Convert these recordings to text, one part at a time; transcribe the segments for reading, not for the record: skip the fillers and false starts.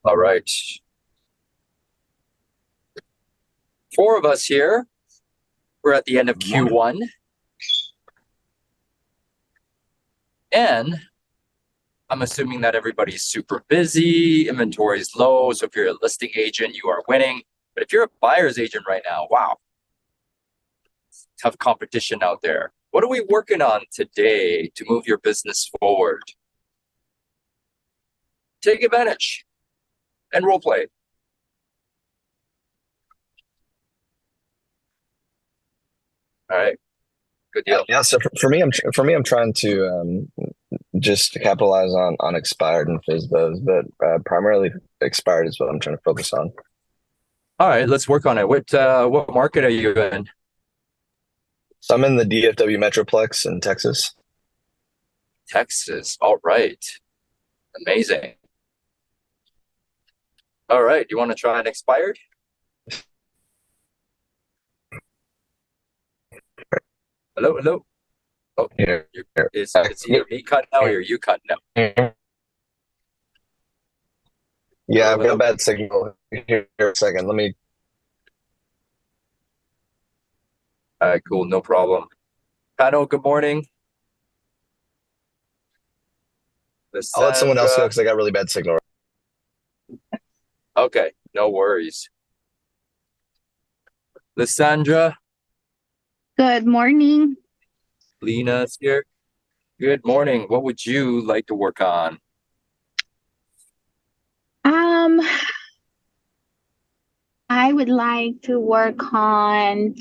All right. Four of us here. We're at the end of Q1. And I'm assuming that everybody's super busy, inventory is low. So if you're a listing agent, you are winning. But if you're a buyer's agent right now, wow, tough competition out there. What are we working on today to move your business forward? Take advantage and role play. All right, good deal. Yeah, so for me, I'm trying to just capitalize on expired and FSBOs, but primarily expired is what I'm trying to focus on. All right, let's work on it. What market are you in? So I'm in the DFW Metroplex in Texas. Texas. All right, amazing. All right, you want to try an expired? Hello, hello. Oh, Here, it's either me cutting out or you cutting out. Yeah, Hello, I've got a hello. bad signal. Here, a second. Let me. All right, cool, no problem. Pano, good morning. I'll let someone else go Lysandra. because I got really bad signal. Okay, no worries. Lysandra, Good morning. Lena's here. Good morning. What would you like to work on? Um, I would like to work on,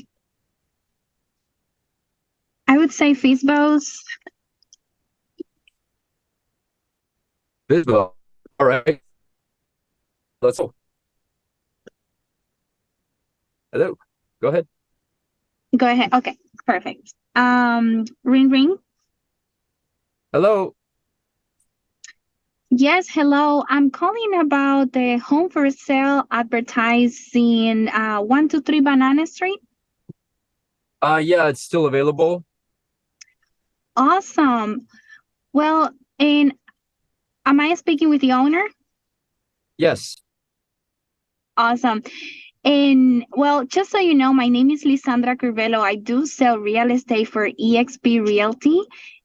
I would say FSBOs. Visible. All right. Let's go. Hello. Go ahead. Go ahead. Okay, perfect. Ring ring. Hello. Yes, hello. I'm calling about the home for sale advertising 123 Banana Street. Yeah, it's still available. Awesome. Well, and am I speaking with the owner? Yes. Awesome. And well, just so you know, my name is Lisandra Curvelo. I do sell real estate for EXP Realty.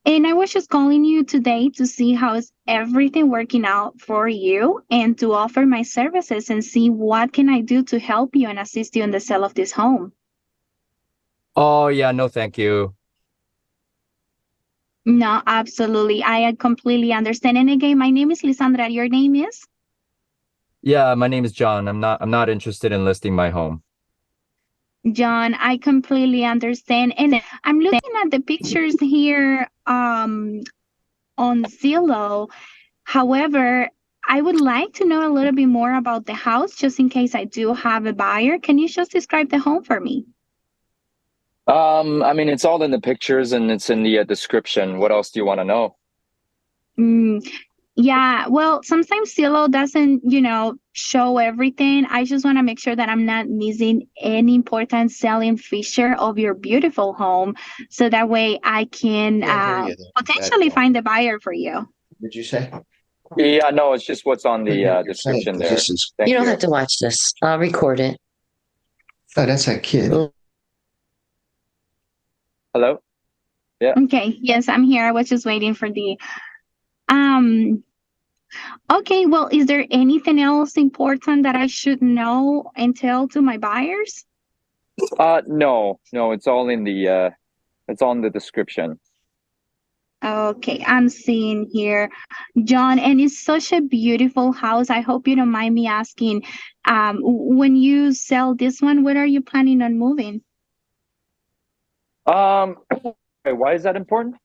And I was just calling you today to see how is everything working out for you and to offer my services and see what can I do to help you and assist you in the sale of this home. Oh, yeah, no, thank you. No, absolutely. I completely understand. And again, my name is Lisandra. Your name is? Yeah, my name is John. I'm not interested in listing my home. John, I completely understand. And I'm looking at the pictures here on Zillow. However, I would like to know a little bit more about the house just in case I do have a buyer. Can you just describe the home for me? I mean, it's all in the pictures and it's in the description. What else do you want to know? Mm, yeah, well, sometimes Zillow doesn't, show everything. I just want to make sure that I'm not missing any important selling feature of your beautiful home, so that way I can potentially find a buyer for you. Did you say? Yeah, no, it's just what's on the You're description saying there. positions. Thank You don't you. have to watch this. I'll record it. Oh, that's a kid. Hello? Okay, yes, I'm here. I was just waiting for the um okay, well, is there anything else important that I should know and tell to my buyers? No, it's all in the it's on the description. Okay, I'm seeing here, John, and it's such a beautiful house. I hope you don't mind me asking, when you sell this one, where are you planning on moving? Okay, why is that important?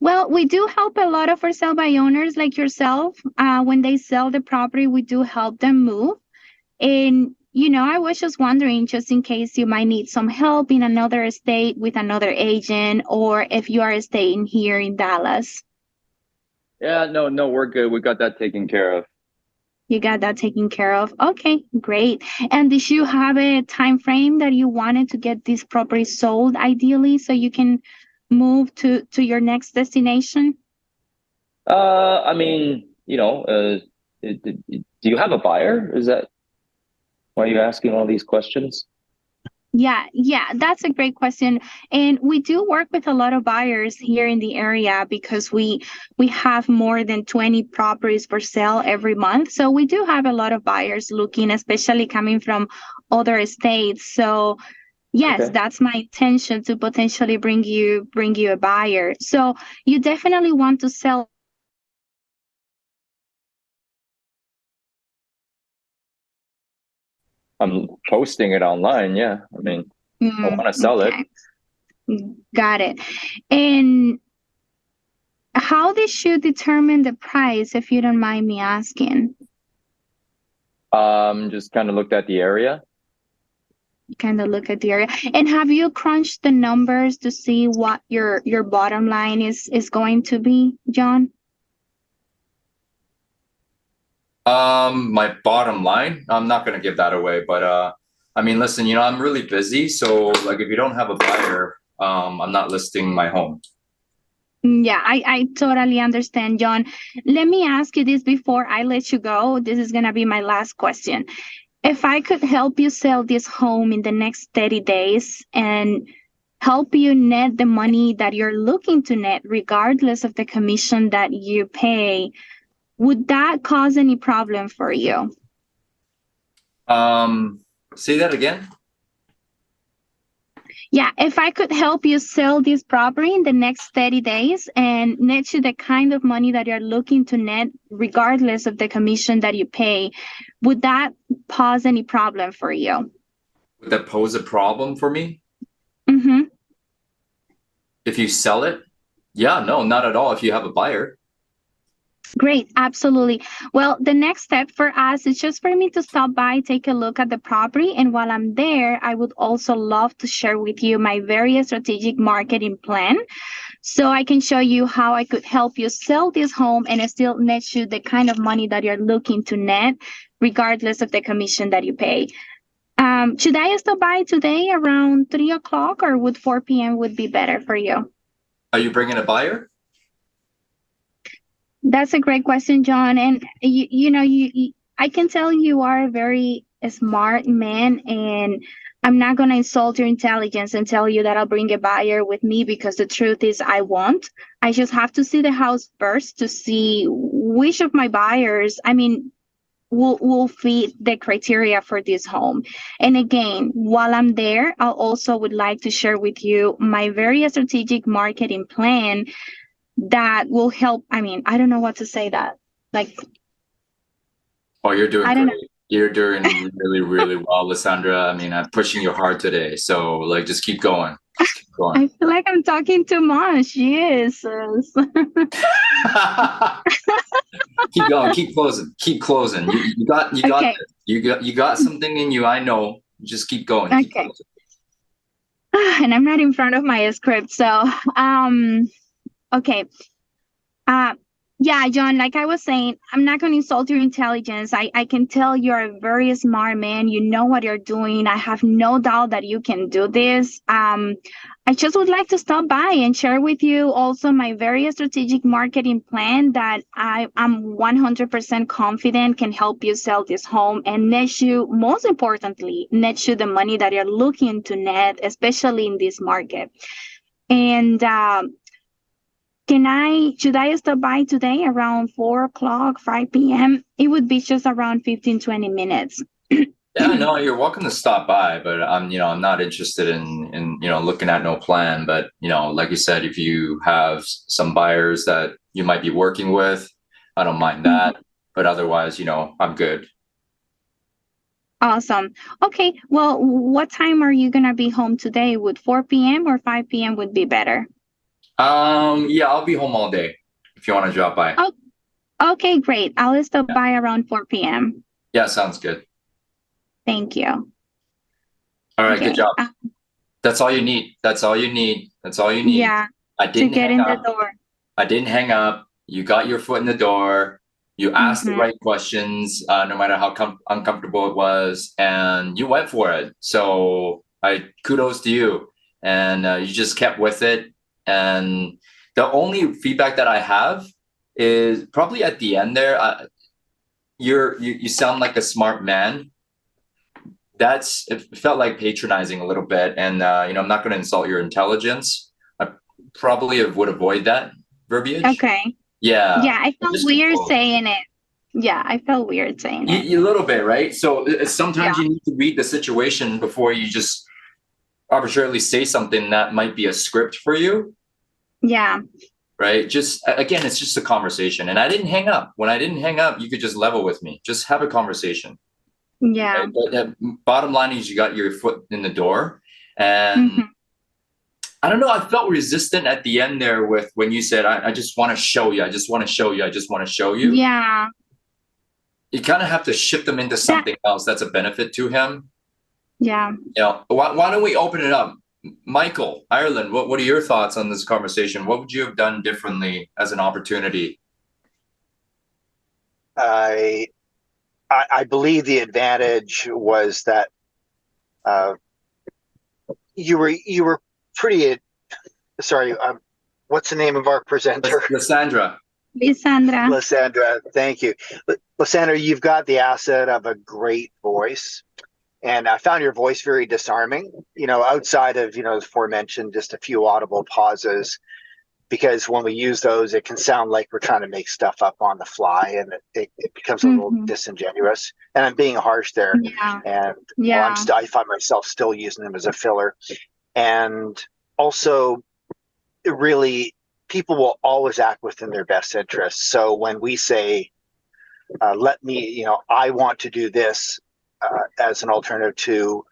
Well, we do help a lot of for sale by owners like yourself. When they sell the property, we do help them move. And, I was just wondering, just in case you might need some help in another state with another agent, or if you are staying here in Dallas. Yeah, no, we're good. We got that taken care of. You got that taken care of. Okay, great. And did you have a time frame that you wanted to get this property sold ideally so you can move to your next destination? I mean, do you have a buyer? Is that why are you asking all these questions? Yeah, that's a great question. And we do work with a lot of buyers here in the area because we have more than 20 properties for sale every month. So we do have a lot of buyers looking, especially coming from other states. So yes, Okay. that's my intention to potentially bring you a buyer. So you definitely want to sell. I'm posting it online. Yeah. I mean, I want to sell it. Okay, got it. And how did you determine the price, if you don't mind me asking? Just kind of looked at the area. Kind of look at the area. And have you crunched the numbers to see what your bottom line is going to be, John? My bottom line, I'm not gonna give that away, but I mean, listen, I'm really busy, so like if you don't have a buyer, I'm not listing my home. Yeah, I totally understand, John. Let me ask you this before I let you go. This is gonna be my last question. If I could help you sell this home in the next 30 days and help you net the money that you're looking to net, regardless of the commission that you pay, would that cause any problem for you? Say that again. Yeah, if I could help you sell this property in the next 30 days and net you the kind of money that you're looking to net, regardless of the commission that you pay, would that pose any problem for you? Would that pose a problem for me? Mm-hmm. If you sell it? Yeah, no, not at all if you have a buyer. Great, absolutely. Well, the next step for us is just for me to stop by, take a look at the property. And while I'm there, I would also love to share with you my very strategic marketing plan. So I can show you how I could help you sell this home and still net you the kind of money that you're looking to net, regardless of the commission that you pay. Should I stop by today around 3 o'clock, or would 4 p.m. would be better for you? Are you bringing a buyer? That's a great question, John. And you I can tell you are a very smart man, and I'm not gonna insult your intelligence and tell you that I'll bring a buyer with me, because the truth is I won't. I just have to see the house first to see which of my buyers, I mean, will fit the criteria for this home. And again, while I'm there, I also would like to share with you my very strategic marketing plan that will help. I mean, I don't know what to say that. Like, Oh, you're doing I don't know. great. You're doing really, really well, Lissandra. I mean, I'm pushing you hard today. So like just keep going. Just keep going. I feel like I'm talking too much. Yes. Keep going, keep closing, keep closing. You got Okay. this. You got something in you. I know. Just keep going. Keep Okay. closing. And I'm not in front of my script. So, okay. Uh, yeah, John, like I was saying, I'm not going to insult your intelligence. I can tell you're a very smart man. You know what you're doing. I have no doubt that you can do this. I just would like to stop by and share with you also my very strategic marketing plan that I'm 100% confident can help you sell this home and net you, most importantly, net you the money that you're looking to net, especially in this market. And should I stop by today around 4 o'clock, 5 p.m.? It would be just around 15, 20 minutes. Yeah, no, you're welcome to stop by, but I'm not interested in looking at no plan. But like you said, if you have some buyers that you might be working with, I don't mind that. But otherwise, I'm good. Awesome. Okay. Well, what time are you gonna be home today? Would 4 p.m. or 5 p.m. would be better? Yeah, I'll be home all day if you want to drop by. Oh, okay, great. I'll stop by around 4 p.m. Yeah, sounds good. Thank you. All right, Okay. good job. That's all you need. That's all you need. That's all you need. Yeah, I to didn't get hang in the up. door. I didn't hang up. You got your foot in the door. You asked the right questions, no matter how uncomfortable it was, and you went for it. So kudos to you. And you just kept with it. And the only feedback that I have is probably at the end there. you sound like a smart man. It felt like patronizing a little bit, and I'm not going to insult your intelligence. I probably would avoid that verbiage. Okay. Yeah. Yeah, I felt Just weird close. saying it. Yeah, I felt weird saying it. A little bit, right? So sometimes Yeah. you need to read the situation before you just arbitrarily say something that might be a script for you, Yeah. right? Just again, it's just a conversation. And I didn't hang up. When I didn't hang up, you could just level with me. Just have a conversation. Yeah. Right? But bottom line is you got your foot in the door. And Mhm. I don't know, I felt resistant at the end there with when you said, I just want to show you. I just want to show you. I just want to show you. Yeah. You kind of have to shift them into something else that's a benefit to him. Yeah. Why don't we open it up? Michael, Ireland, what are your thoughts on this conversation? What would you have done differently as an opportunity? I believe the advantage was that you were pretty. Sorry, what's the name of our presenter? Lysandra. Lysandra, thank you. Lysandra, you've got the asset of a great voice. And I found your voice very disarming, outside of, as aforementioned, just a few audible pauses, because when we use those, it can sound like we're trying to make stuff up on the fly, and it becomes a little disingenuous. And I'm being harsh there. Yeah. And Yeah. I find myself still using them as a filler. And also, people will always act within their best interest. So when we say, I want to do this, as an alternative to,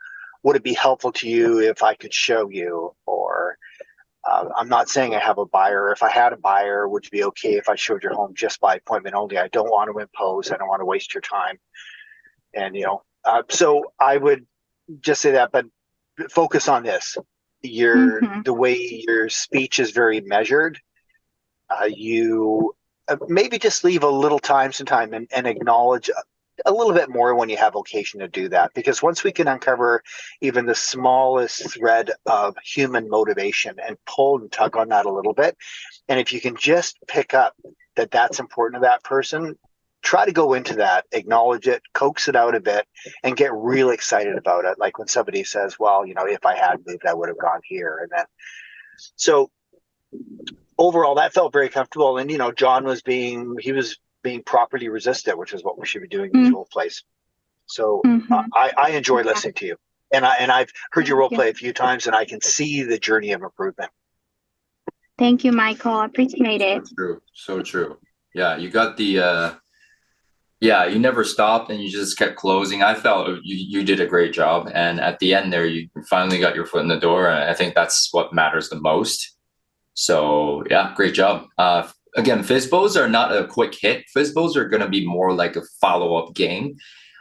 would it be helpful to you if I could show you? Or I'm not saying I have a buyer. If I had a buyer, would you be okay if I showed your home just by appointment only? I don't want to impose. I don't want to waste your time. And, so I would just say that, but focus on this. The way your speech is very measured. You maybe just leave a little time sometime and acknowledge a little bit more when you have occasion to do that, because once we can uncover even the smallest thread of human motivation and pull and tug on that a little bit, and if you can just pick up that that's important to that person, try to go into that, acknowledge it, coax it out a bit, and get real excited about it. Like when somebody says, well, if I had moved, I would have gone here. And then, so overall, that felt very comfortable. And, John was being properly resistant, which is what we should be doing in these role plays. So I enjoy listening to you, and I've heard your role play a few times, and I can see the journey of improvement. Thank you, Michael. I appreciate it. So true. Yeah, you got the you never stopped and you just kept closing. I felt you did a great job, and at the end there, you finally got your foot in the door, and I think that's what matters the most. So yeah, great job. Again, FSBOs are not a quick hit. FSBOs are going to be more like a follow-up game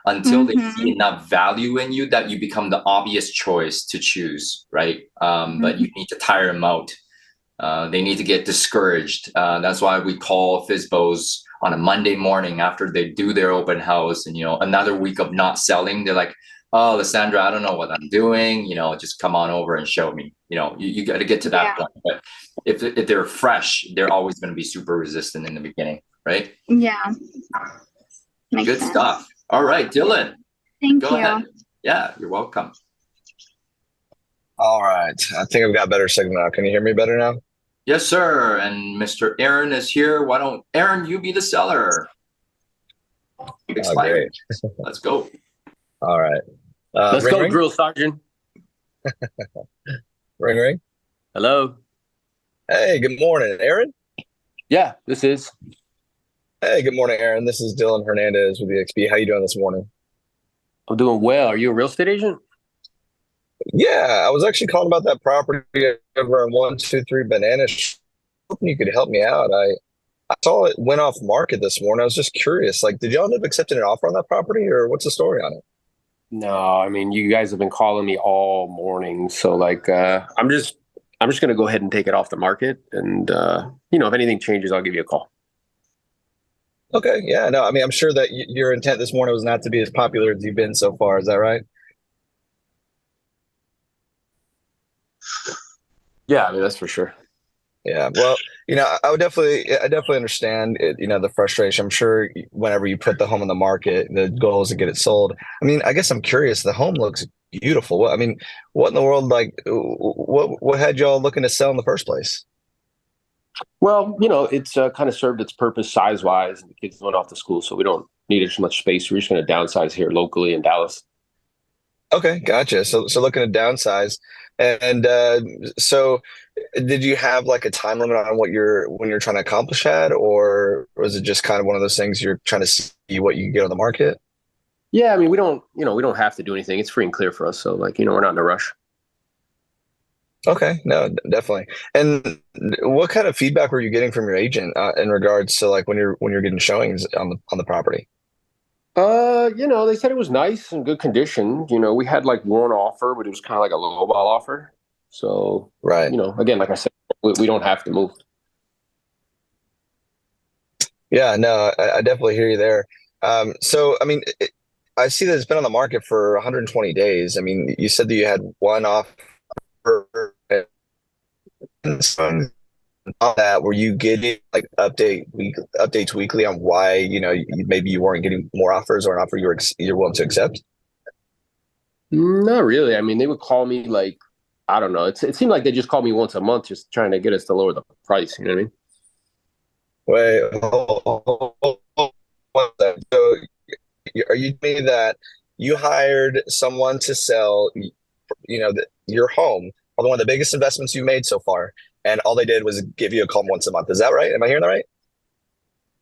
until they see enough value in you that you become the obvious choice to choose, right? But you need to tire them out. They need to get discouraged. That's why we call FSBOs on a Monday morning after they do their open house, and another week of not selling. They're like, oh, Lysandra, I don't know what I'm doing. Just come on over and show me. You got to get to that point. But if they're fresh, they're always going to be super resistant in the beginning, right? Yeah. Makes Good sense. stuff. All right, Dylan. Thank Go you. ahead. Yeah, you're welcome. All right. I think I've got a better signal now. Can you hear me better now? Yes, sir. And Mr. Aaron is here. Why don't Aaron, you be the seller? Explain. Great. Let's go. All right. Let's ring, go, ring? drill sergeant. Ring, ring. Hello. Hey, good morning, Aaron. Yeah, this is. Hey, good morning, Aaron. This is Dylan Hernandez with EXP. How you doing this morning? I'm doing well. Are you a real estate agent? Yeah, I was actually calling about that property over on 123 Banana. Hoping you could help me out. I saw it went off market this morning. I was just curious. Like, did y'all end up accepting an offer on that property, or what's the story on it? No, I mean, you guys have been calling me all morning, so I'm just gonna go ahead and take it off the market, and if anything changes, I'll give you a call. Okay, yeah, no, I mean, I'm sure that your intent this morning was not to be as popular as you've been so far. Is that right? Yeah, I mean, that's for sure. Yeah. Well, I definitely understand it, the frustration. I'm sure whenever you put the home on the market, the goal is to get it sold. I mean, I guess I'm curious. The home looks beautiful. I mean, what in the world, like, what had y'all looking to sell in the first place? Well, it's kind of served its purpose size wise, and the kids went off to school, so we don't need as much space. We're just going to downsize here locally in Dallas. Okay, gotcha. So looking to downsize, and so did you have like a time limit on when you're trying to accomplish that, or was it just kind of one of those things you're trying to see what you can get on the market? Yeah, I mean, we don't have to do anything. It's free and clear for us, so like, we're not in a rush. Okay, no, definitely. And what kind of feedback were you getting from your agent in regards to like when you're getting showings on the property? They said it was nice and good condition. We had like one offer, but it was kind of like a lowball offer. So, Right. Again, like I said, we don't have to move. Yeah, no, I definitely hear you there. So I mean, I see that it's been on the market for 120 days. I mean, you said that you had one offer. On that, were you getting like updates weekly on why maybe you weren't getting more offers or an offer you're willing to accept? Not really. I mean, they would call me like, I don't know. It seemed like they just called me once a month, just trying to get us to lower the price. You know what I mean? Wait, so are you telling me that you hired someone to sell, your home, probably one of the biggest investments you've made so far, and all they did was give you a call once a month? Is that right? Am I hearing that right?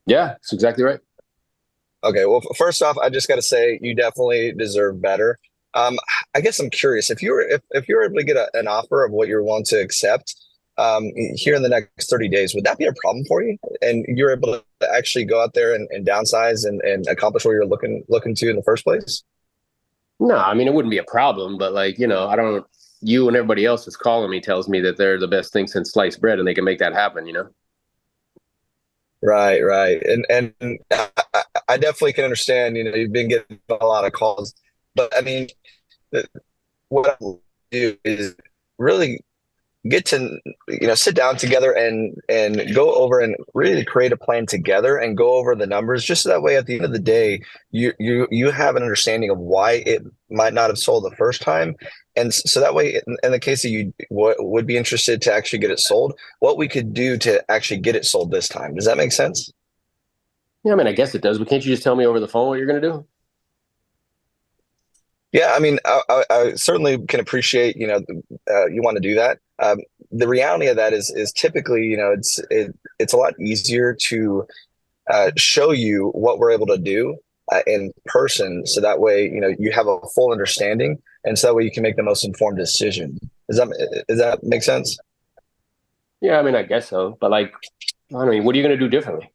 Yeah, that's exactly right. Okay, well, first off, I just got to say you definitely deserve better. Um, I guess I'm curious if you were able to get an offer of what you're willing to accept here in the next 30 days, would that be a problem for you? And you're able to actually go out there and downsize and accomplish what you're looking to in the first place? No, I mean, it wouldn't be a problem, but like, I don't, you and everybody else that's calling me tells me that they're the best thing since sliced bread and they can make that happen. Right, right, and I definitely can understand. You've been getting a lot of calls, but I mean, the, what I do is really get to sit down together and go over and really create a plan together and go over the numbers, just so that way at the end of the day you have an understanding of why it might not have sold the first time, and so that way in the case that you would be interested to actually get it sold, what we could do to actually get it sold this time. Does that make sense? Yeah, I mean, I guess it does, but can't you just tell me over the phone what you're going to do? Yeah, I mean, I certainly can appreciate, you want to do that. The reality of that is typically, it's a lot easier to show you what we're able to do in person, so that way, you have a full understanding, and so that way you can make the most informed decision. Does that make sense? Yeah, I mean, I guess so, but like, I mean, what are you going to do differently?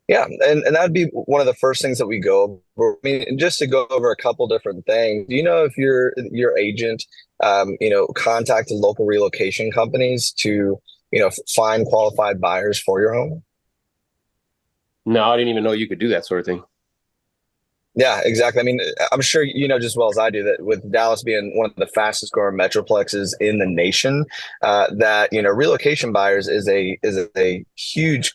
Yeah, and that'd be one of the first things that we go over. I mean, just to go over a couple different things. Do you know if your agent, contacted local relocation companies to, find qualified buyers for your home? No, I didn't even know you could do that sort of thing. Yeah, exactly. I mean, I'm sure you know just as well as I do that with Dallas being one of the fastest growing metroplexes in the nation, that relocation buyers is a huge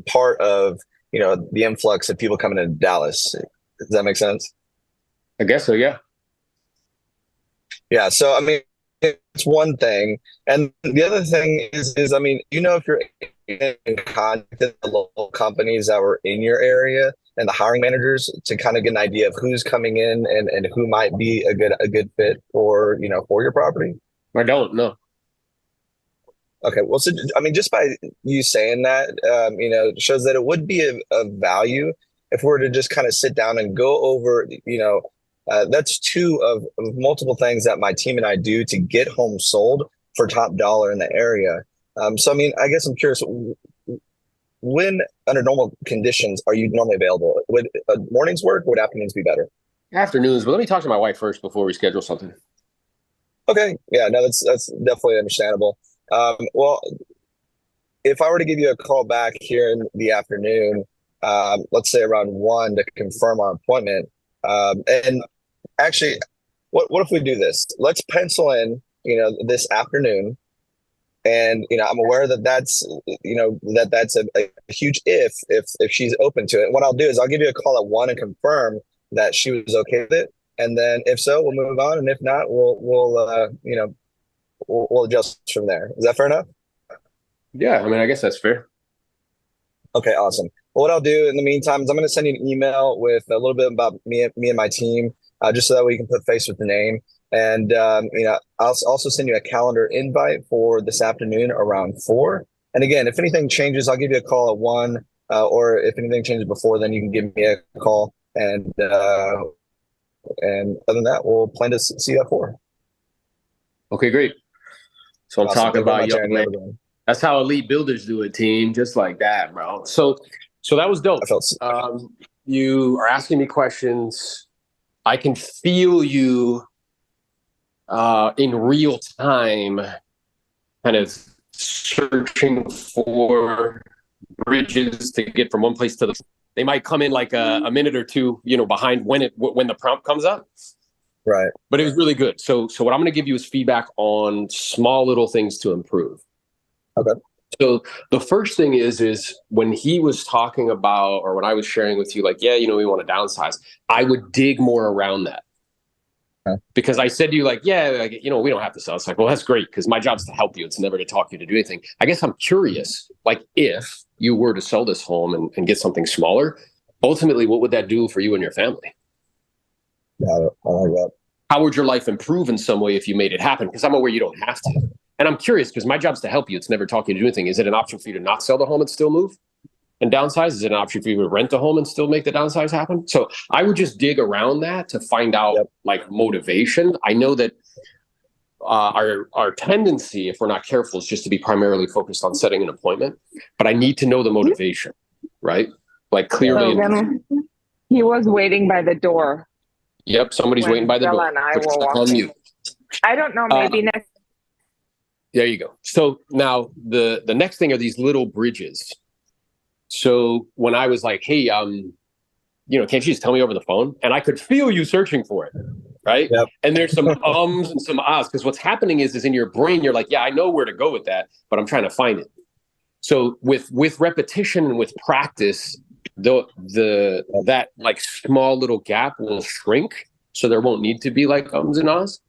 part of the influx of people coming to Dallas. Does that make sense? I guess so, yeah. Yeah. So I mean, it's one thing, and the other thing is I mean, if you're in contact with the local companies that were in your area and the hiring managers to kind of get an idea of who's coming in and who might be a good fit for your property. I don't know. Okay, well, so I mean, just by you saying that, shows that it would be of value if we were to just kind of sit down and go over, that's two of multiple things that my team and I do to get homes sold for top dollar in the area. So, I mean, I guess I'm curious, when under normal conditions are you normally available? Would mornings work? Would afternoons be better? Afternoons, but let me talk to my wife first before we schedule something. Okay, yeah, no, that's definitely understandable. Well, if I were to give you a call back here in the afternoon, let's say around 1 to confirm our appointment, and actually, what if we do this? Let's pencil in, this afternoon, And I'm aware that that's a huge if she's open to it. And what I'll do is I'll give you a call at 1 and confirm that she was okay with it. And then if so, we'll move on. And if not, we'll adjust from there. Is that fair enough? Yeah, I mean, I guess that's fair. Okay, awesome. Well, what I'll do in the meantime is I'm going to send you an email with a little bit about me and my team, just so that we can put face with the name. And I'll also send you a calendar invite for this afternoon around 4. And again, if anything changes, I'll give you a call at 1. Or if anything changes before, then you can give me a call. And other than that, we'll plan to see you at 4. Okay, great. So I'm Awesome. talking about Thank you very much, young Aaron. man. That's how elite builders do it, team. Just like that, bro. So that was dope. You are asking me questions. I can feel you in real time, kind of searching for bridges to get from one place to the. They might come in like a minute or two, behind when the prompt comes up. Right. But it was really good. So what I'm going to give you is feedback on small little things to improve. Okay. So the first thing is when he was talking about, or when I was sharing with you, like, yeah, we want to downsize, I would dig more around that. Okay. Because I said to you, like, yeah, like, we don't have to sell. It's like, well, that's great, because my job's to help you. It's never to talk you to do anything. I guess I'm curious, like, if you were to sell this home and get something smaller, ultimately, what would that do for you and your family? Got it. I like that. How would your life improve in some way if you made it happen? Because I'm aware you don't have to. And I'm curious, because my job's to help you. It's never talking to do anything. Is it an option for you to not sell the home and still move and downsize? Is it an option for you to rent a home and still make the downsize happen? So I would just dig around that to find out like motivation. I know that our tendency, if we're not careful, is just to be primarily focused on setting an appointment. But I need to know the motivation, right? Like clearly. So he was waiting by the door. Yep, somebody's waiting by the door. And I will walk in. I don't know, maybe next. There you go. So now the next thing are these little bridges. So when I was like, hey, can't you just tell me over the phone? And I could feel you searching for it, right? Yep. And there's some ums and some ahs, because what's happening is in your brain, you're like, yeah, I know where to go with that, but I'm trying to find it. So with repetition and with practice, that like small little gap will shrink, so there won't need to be like ums and ahs.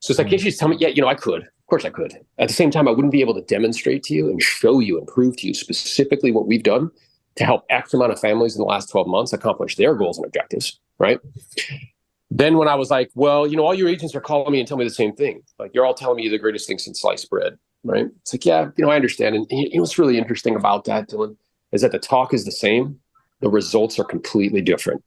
So it's like, can't you just tell me? Yeah, I could. Of course I could. At the same time, I wouldn't be able to demonstrate to you and show you and prove to you specifically what we've done to help X amount of families in the last 12 months accomplish their goals and objectives, right? Then when I was like, well, all your agents are calling me and telling me the same thing. Like, you're all telling me you're the greatest thing since sliced bread, right? It's like, yeah, I understand. And what's really interesting about that, Dylan, is that the talk is the same. The results are completely different.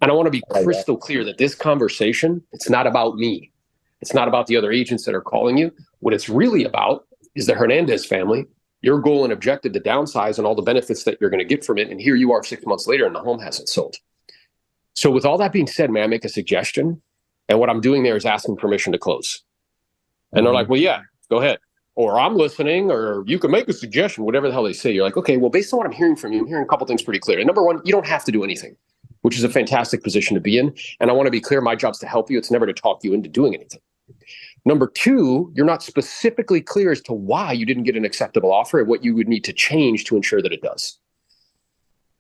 And I want to be crystal clear that this conversation, it's not about me. It's not about the other agents that are calling you. What it's really about is the Hernandez family, your goal and objective to downsize and all the benefits that you're going to get from it. And here you are 6 months later and the home hasn't sold. So with all that being said, may I make a suggestion? And what I'm doing there is asking permission to close. And they're like, well, yeah, go ahead. Or I'm listening, or you can make a suggestion, whatever the hell they say. You're like, okay, well, based on what I'm hearing from you, I'm hearing a couple things pretty clear. And number one, you don't have to do anything, which is a fantastic position to be in. And I want to be clear, my job's to help you. It's never to talk you into doing anything. Number two, you're not specifically clear as to why you didn't get an acceptable offer and what you would need to change to ensure that it does.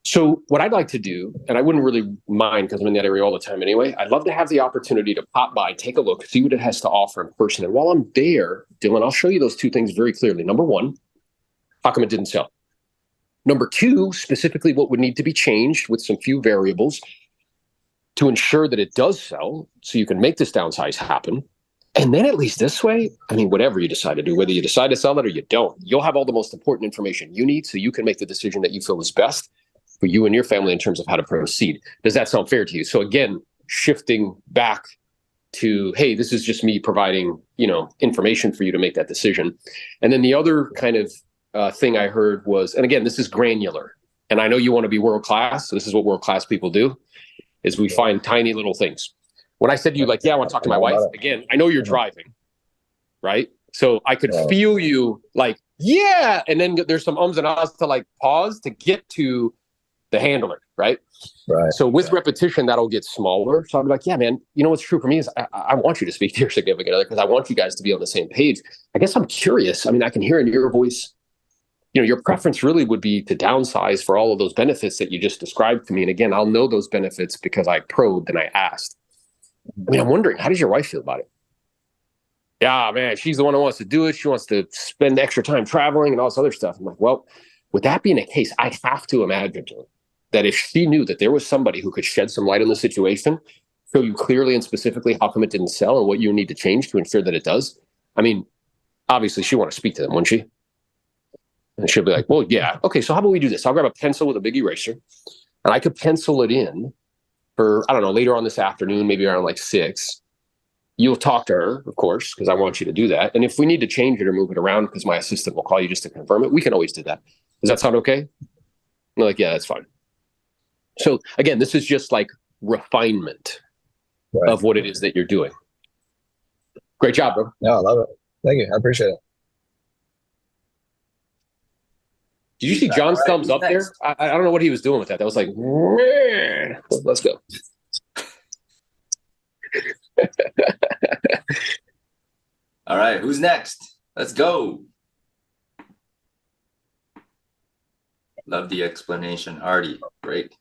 So what I'd like to do, and I wouldn't really mind because I'm in that area all the time anyway, I'd love to have the opportunity to pop by, take a look, see what it has to offer in person. And while I'm there, Dylan, I'll show you those two things very clearly. Number one, how come it didn't sell? Number two, specifically what would need to be changed with some few variables to ensure that it does sell so you can make this downsize happen. And then at least this way, whatever you decide to do, whether you decide to sell it or you don't, you'll have all the most important information you need so you can make the decision that you feel is best for you and your family in terms of how to proceed. Does that sound fair to you? So again, shifting back to, hey, this is just me providing, information for you to make that decision. And then the other kind of thing I heard was, and again, this is granular, and I know you want to be world-class. So this is what world-class people do, is we find tiny little things. When I said to you, like, yeah, I want to talk to my wife, again, I know you're driving, right? So I could feel you like, yeah. And then there's some ums and ahs to like pause to get to, the handler, right? Right. So with repetition, that'll get smaller. So I'm like, yeah, man, you know what's true for me is I want you to speak to your significant other because I want you guys to be on the same page. I guess I'm curious. I mean, I can hear in your voice, you know, your preference really would be to downsize for all of those benefits that you just described to me. And again, I'll know those benefits because I probed and I asked. I mean, I'm wondering, how does your wife feel about it? Yeah, man, she's the one who wants to do it. She wants to spend extra time traveling and all this other stuff. I'm like, well, with that being the case, I have to imagine that if she knew that there was somebody who could shed some light on the situation, show you clearly and specifically how come it didn't sell and what you need to change to ensure that it does. I mean, obviously she'd want to speak to them, wouldn't she? And she'll be like, well, yeah, okay, so how about we do this? I'll grab a pencil with a big eraser and I could pencil it in for, I don't know, later on this afternoon, maybe around like 6. You'll talk to her, of course, because I want you to do that. And if we need to change it or move it around because my assistant will call you just to confirm it, we can always do that. Does that sound okay? They're like, yeah, that's fine. So again, this is just like refinement of what it is that you're doing. Great job, bro. No, I love it. Thank you. I appreciate it. Did you see John's thumbs up there? I don't know what he was doing with that. That was like, meh. Let's go. All right, who's next? Let's go. Love the explanation, Artie. Great.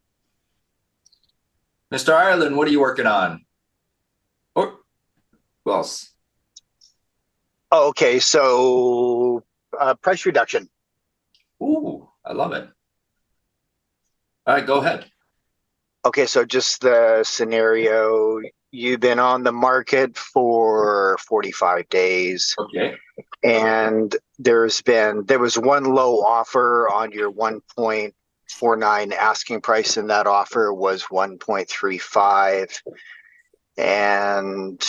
Mr. Ireland, what are you working on? Or who else? Oh, okay, so price reduction. Ooh, I love it. All right, go ahead. Okay, so just the scenario, you've been on the market for 45 days. Okay. And there was one low offer on your 1.49 asking price, and that offer was 1.35. And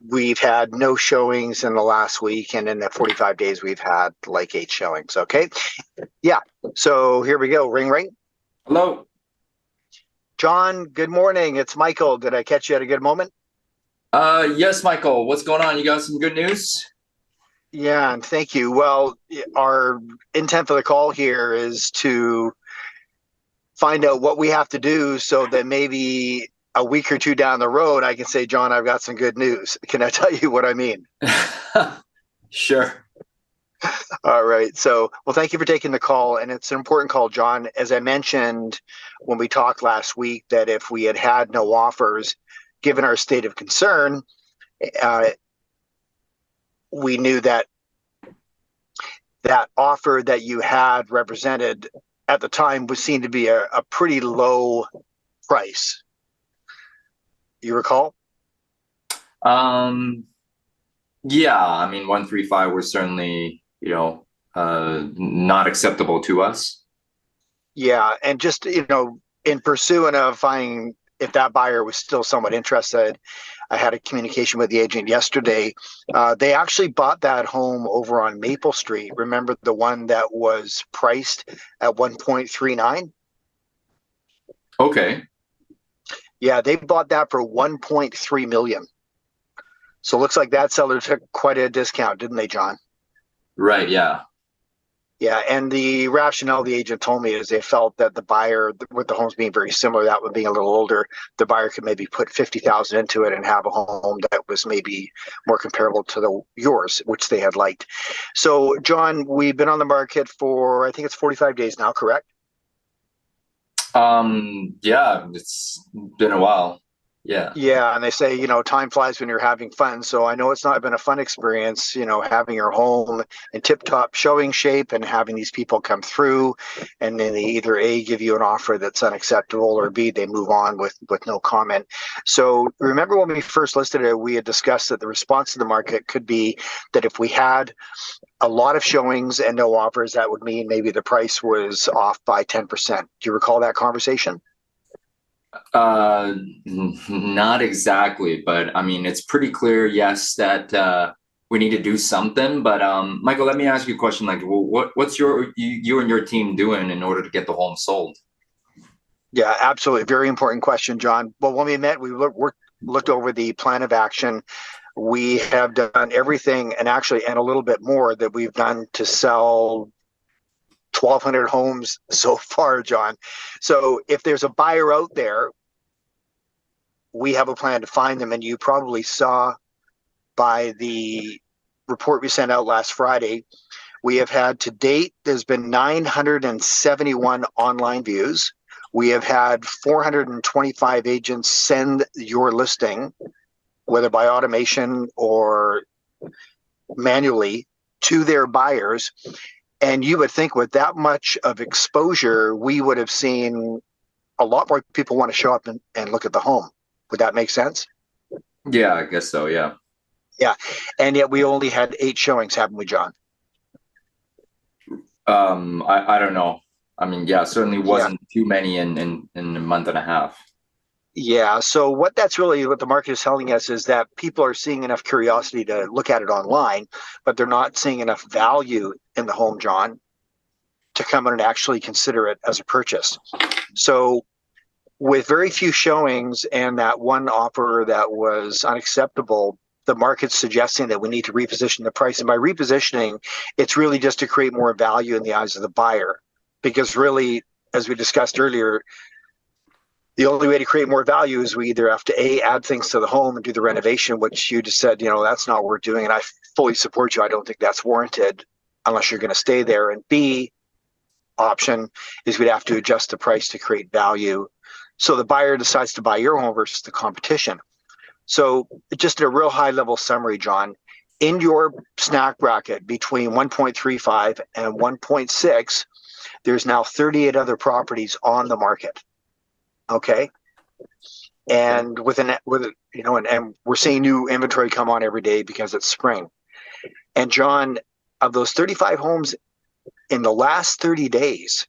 we've had no showings in the last week, and in the 45 days we've had like 8 showings. Okay. Yeah. So here we go. Ring ring. Hello. John, good morning. It's Michael. Did I catch you at a good moment? Yes, Michael. What's going on? You got some good news? Yeah, and thank you. Well, our intent for the call here is to find out what we have to do so that maybe a week or 2 down the road, I can say, John, I've got some good news. Can I tell you what I mean? Sure. All right. So, well, thank you for taking the call. And it's an important call, John. As I mentioned when we talked last week, that if we had had no offers, given our state of concern, we knew that that offer that you had represented at the time was seen to be a pretty low price. You recall? Yeah, I mean, 135 was certainly, not acceptable to us. Yeah, and just, in pursuing of finding if that buyer was still somewhat interested, I had a communication with the agent yesterday. They actually bought that home over on Maple Street. Remember the one that was priced at 1.39? Okay. Yeah, they bought that for 1.3 million. So it looks like that seller took quite a discount, didn't they, John? Right, yeah. Yeah, and the rationale the agent told me is they felt that the buyer, with the homes being very similar, that one being a little older, the buyer could maybe put 50,000 into it and have a home that was maybe more comparable to yours, which they had liked. So, John, we've been on the market for, I think it's 45 days now, correct? Yeah, it's been a while. Yeah. Yeah, and they say, time flies when you're having fun. So I know it's not been a fun experience, having your home in tip-top showing shape and having these people come through, and then they either A, give you an offer that's unacceptable, or B, they move on with no comment. So remember when we first listed it, we had discussed that the response to the market could be that if we had a lot of showings and no offers, that would mean maybe the price was off by 10%. Do you recall that conversation? Not exactly, but I mean, it's pretty clear, yes, that we need to do something. But Michael, let me ask you a question. Like, what's you and your team doing in order to get the home sold? Yeah, absolutely. Very important question, John. Well, when we met, we looked over the plan of action. We have done everything, and a little bit more that we've done to sell 1,200 homes so far, John. So if there's a buyer out there, we have a plan to find them. And you probably saw by the report we sent out last Friday, we have had to date, there's been 971 online views. We have had 425 agents send your listing, whether by automation or manually, to their buyers. And you would think with that much of exposure, we would have seen a lot more people want to show up and look at the home. Would that make sense? Yeah, I guess so. Yeah. Yeah. And yet we only had 8 showings, haven't we, John? I don't know. I mean, yeah, certainly wasn't too many in a month and a half. Yeah. So what the market is telling us is that people are seeing enough curiosity to look at it online, but they're not seeing enough value in the home, John, to come in and actually consider it as a purchase. So with very few showings and that one offer that was unacceptable, the market's suggesting that we need to reposition the price. And by repositioning, it's really just to create more value in the eyes of the buyer. Because really, as we discussed earlier, the only way to create more value is we either have to add things to the home and do the renovation, which you just said, that's not what we're doing. And I fully support you. I don't think that's warranted unless you're going to stay there. And B option is we'd have to adjust the price to create value. So the buyer decides to buy your home versus the competition. So just a real high level summary, John, in your snack bracket between 1.35 and 1.6, there's now 38 other properties on the market. Okay. And and we're seeing new inventory come on every day because it's spring. And John, of those 35 homes in the last 30 days,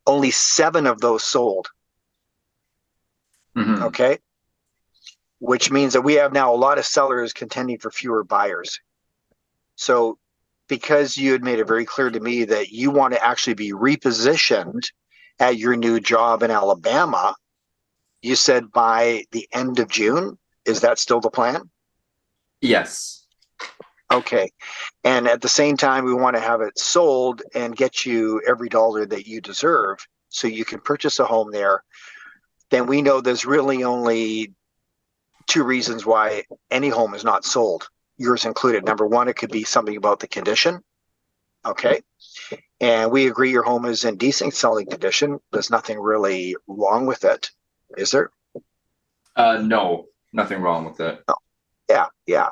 only 7 of those sold. Mm-hmm. Okay. Which means that we have now a lot of sellers contending for fewer buyers. So because you had made it very clear to me that you want to actually be repositioned at your new job in Alabama, you said by the end of June. Is that still the plan? Yes. Okay. And at the same time, we want to have it sold and get you every dollar that you deserve so you can purchase a home there. Then we know there's really only 2 reasons why any home is not sold, yours included. Number one, it could be something about the condition. Okay. And we agree your home is in decent selling condition. There's nothing really wrong with it, is there? No, nothing wrong with it. No. Yeah.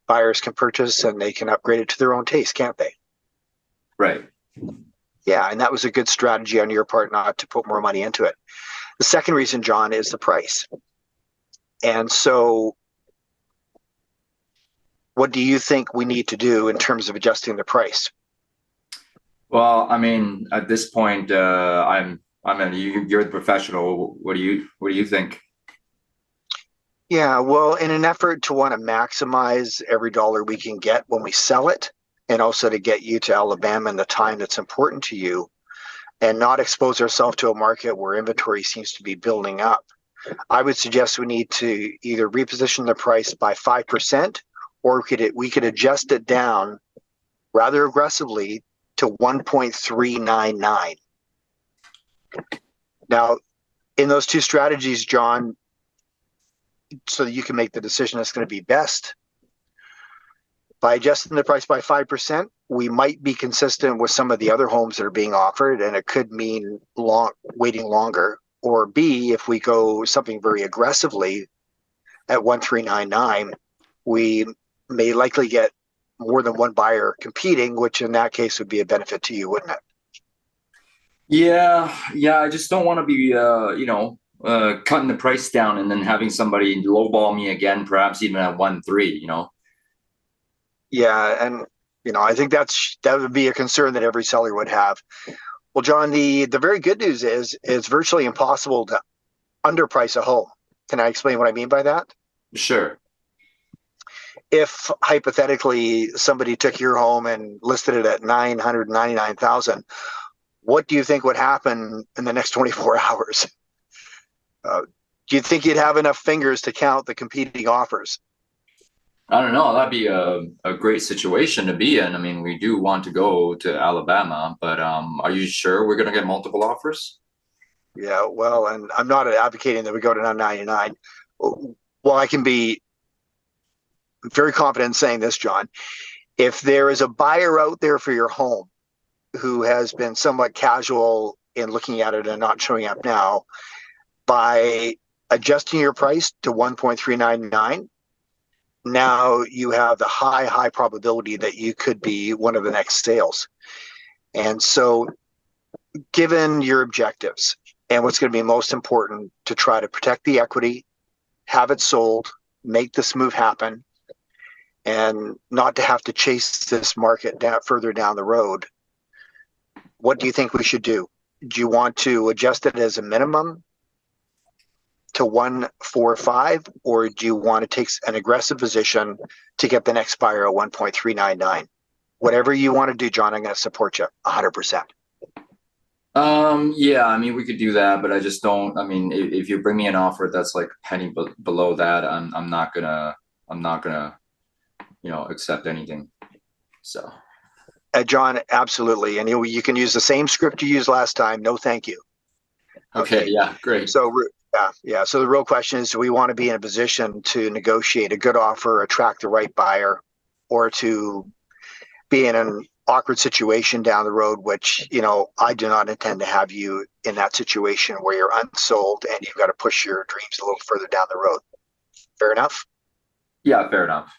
Buyers can purchase and they can upgrade it to their own taste, can't they? Right. Yeah, and that was a good strategy on your part not to put more money into it. The second reason, John, is the price. And so what do you think we need to do in terms of adjusting the price? Well, I mean, at this point, you're the professional. What do you think? Yeah, well, in an effort to want to maximize every dollar we can get when we sell it, and also to get you to Alabama in the time that's important to you, and not expose ourselves to a market where inventory seems to be building up, I would suggest we need to either reposition the price by 5%, or we could adjust it down rather aggressively to 1.399. Now, in those 2 strategies, John, so that you can make the decision that's going to be best, by adjusting the price by 5%, we might be consistent with some of the other homes that are being offered, and it could mean waiting longer. Or B, if we go something very aggressively at 1.399, we may likely get more than one buyer competing, which in that case would be a benefit to you, wouldn't it? Yeah. I just don't want to be, cutting the price down and then having somebody lowball me again, perhaps even at 1.3. Yeah, and I think that would be a concern that every seller would have. Well, John, the very good news is it's virtually impossible to underprice a home. Can I explain what I mean by that? Sure. If hypothetically somebody took your home and listed it at $999,000, what do you think would happen in the next 24 hours? Do you think you'd have enough fingers to count the competing offers? I don't know. That'd be a great situation to be in. I mean, we do want to go to Alabama, but are you sure we're going to get multiple offers? Yeah, well, and I'm not advocating that we go to 999. Well, I can be very confident in saying this, John. If there is a buyer out there for your home who has been somewhat casual in looking at it and not showing up now, by adjusting your price to 1.399, now you have the high probability that you could be one of the next sales. And so, given your objectives and what's going to be most important to try to protect the equity, have it sold, make this move happen, and not to have to chase this market further down the road, what do you think we should do? Do you want to adjust it as a minimum to 145, or do you want to take an aggressive position to get the next buyer at 1.399? Whatever you want to do, John, I'm going to support you 100%. Yeah, I mean, we could do that, but I just don't. I mean, if you bring me an offer that's like a penny below that, I'm not gonna, accept anything. So, John, absolutely, and you can use the same script you used last time. No, thank you. okay, yeah, great. So, yeah. So the real question is: do we want to be in a position to negotiate a good offer, attract the right buyer, or to be in an awkward situation down the road, which, I do not intend to have you in that situation where you're unsold and you've got to push your dreams a little further down the road. Fair enough? Yeah, fair enough.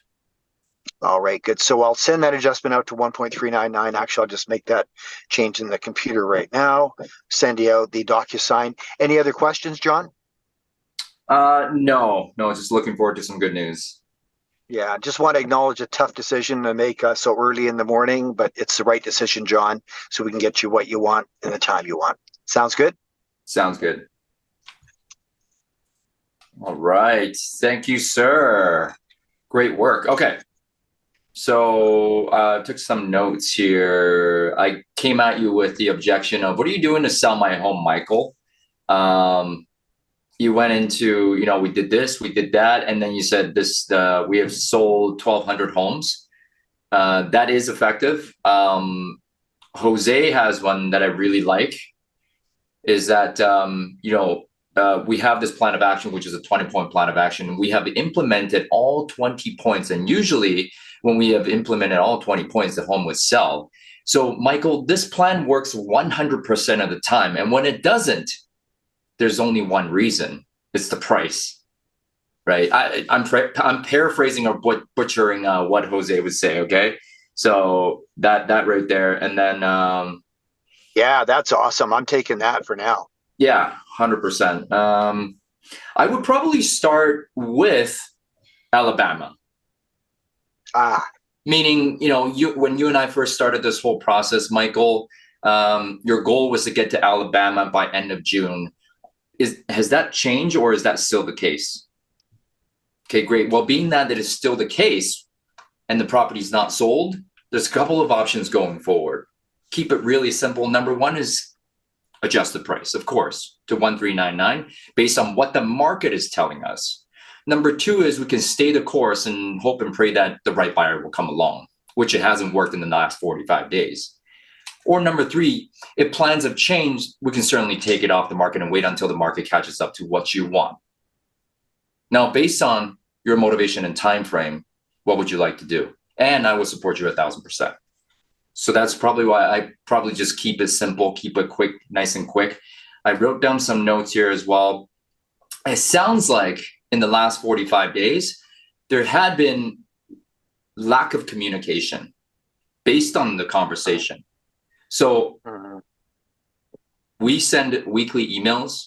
All right, good. So I'll send that adjustment out to 1.399. Actually, I'll just make that change in the computer right now. Send you out the DocuSign. Any other questions, John? No, just looking forward to some good news. Yeah, just want to acknowledge a tough decision to make so early in the morning, but it's the right decision, John, so we can get you what you want in the time you want. Sounds good? Sounds good. All right. Thank you, sir. Great work. Okay. So took some notes here. I came at you with the objection of, what are you doing to sell my home, Michael? You went into, we did this, we did that, and then you said this, we have sold 1,200 homes. That is effective. Jose has one that I really like, is that, we have this plan of action, which is a 20-point plan of action. And we have implemented all 20 points. And usually when we have implemented all 20 points, the home would sell. So Michael, this plan works 100% of the time. And when it doesn't, there's only one reason. It's the price, right? I'm paraphrasing or butchering what Jose would say. Okay. So that right there. And then, yeah, that's awesome. I'm taking that for now. Yeah, 100%. I would probably start with Alabama. Meaning, when you and I first started this whole process, Michael, your goal was to get to Alabama by end of June. Has that changed, or is that still the case? Okay, great. Well, being that it is still the case and the property is not sold, there's a couple of options going forward. Keep it really simple. Number one is adjust the price, of course, to 1.399 based on what the market is telling us. Number two is we can stay the course and hope and pray that the right buyer will come along, which it hasn't worked in the last 45 days. Or number three, if plans have changed, we can certainly take it off the market and wait until the market catches up to what you want. Now, based on your motivation and time frame, what would you like to do? And I will support you 1,000%. So that's probably why I probably just keep it simple, keep it quick, nice and quick. I wrote down some notes here as well. It sounds like in the last 45 days, there had been lack of communication based on the conversation. So we send weekly emails,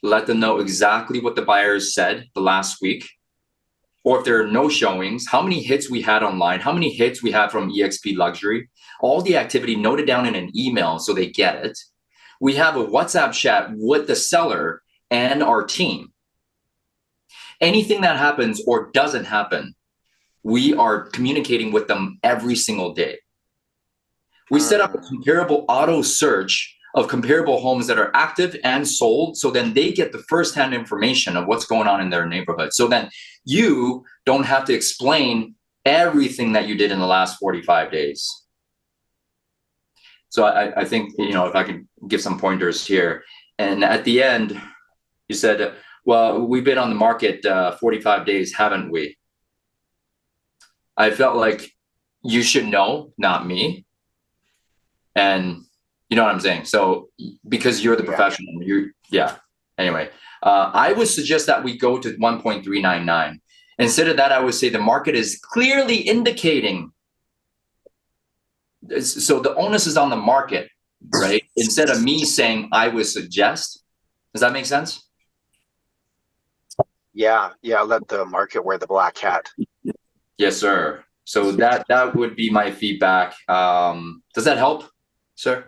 let them know exactly what the buyers said the last week, or if there are no showings, how many hits we had online, how many hits we had from eXp Luxury, all the activity noted down in an email so they get it. We have a WhatsApp chat with the seller and our team. Anything that happens or doesn't happen, we are communicating with them every single day. We set up a comparable auto search of comparable homes that are active and sold. So then they get the firsthand information of what's going on in their neighborhood. So then you don't have to explain everything that you did in the last 45 days. So I think, you know, if I can give some pointers here. And at the end, you said, well, we've been on the market 45 days, haven't we? I felt like you should know, not me. And you know what I'm saying? So because you're the professional, anyway, I would suggest that we go to 1.399. Instead of that, I would say the market is clearly indicating. So the onus is on the market, right? Instead of me saying I would suggest. Does that make sense? Yeah. Let the market wear the black hat. Yes, sir. So that would be my feedback. Does that help, sir?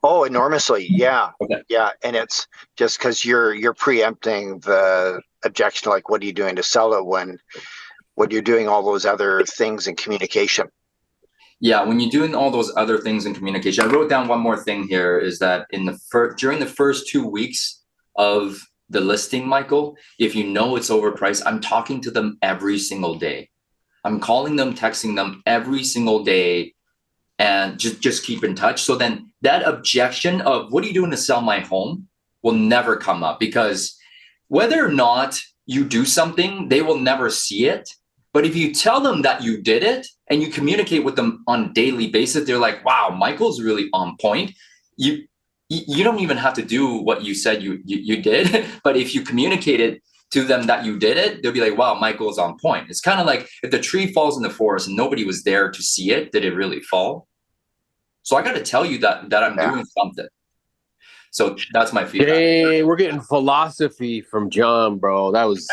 Oh, enormously. Yeah. Okay. Yeah. And it's just because you're preempting the objection, like what are you doing to sell it when you're doing all those other things in communication. Yeah, when you're doing all those other things in communication, I wrote down one more thing here is that during the first 2 weeks of the listing, Michael, if you know it's overpriced, I'm talking to them every single day. I'm calling them, texting them every single day, and just keep in touch. So then that objection of what are you doing to sell my home will never come up, because whether or not you do something, they will never see it. But if you tell them that you did it and you communicate with them on a daily basis, they're like, wow, Michael's really on point. You don't even have to do what you said you did. But if you communicated to them that you did it, they'll be like, wow, Michael's on point. It's kind of like if the tree falls in the forest and nobody was there to see it, did it really fall? So I got to tell you that I'm doing something. So that's my feedback. Hey, we're getting philosophy from John, bro. That was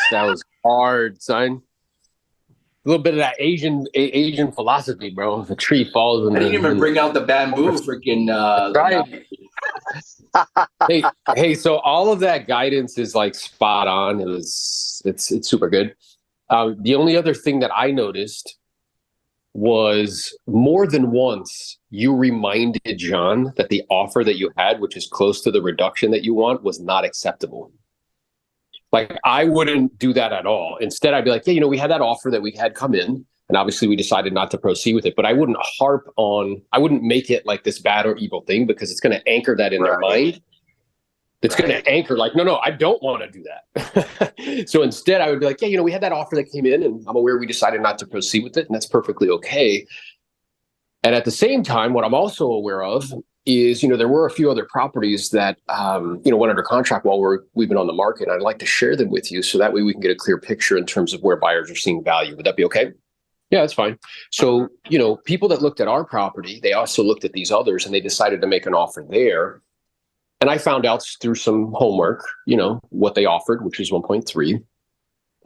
hard, son. A little bit of that Asian philosophy, bro. The tree falls. I didn't even bring out the bamboo freaking. Right. hey. So all of that guidance is like spot on. It's super good. The only other thing that I noticed was more than once you reminded John that the offer that you had, which is close to the reduction that you want, was not acceptable. Like, I wouldn't do that at all. Instead, I'd be like, yeah, we had that offer that we had come in, and obviously we decided not to proceed with it. But I wouldn't I wouldn't make it like this bad or evil thing, because it's going to anchor that in their mind. It's going to anchor like, no, I don't want to do that. So instead, I would be like, yeah, we had that offer that came in, and I'm aware we decided not to proceed with it, and that's perfectly okay. And at the same time, what I'm also aware of is, there were a few other properties that, went under contract while we've been on the market. I'd like to share them with you so that way we can get a clear picture in terms of where buyers are seeing value. Would that be okay? Yeah, that's fine. So, people that looked at our property, they also looked at these others, and they decided to make an offer there. And I found out through some homework, what they offered, which is 1.3.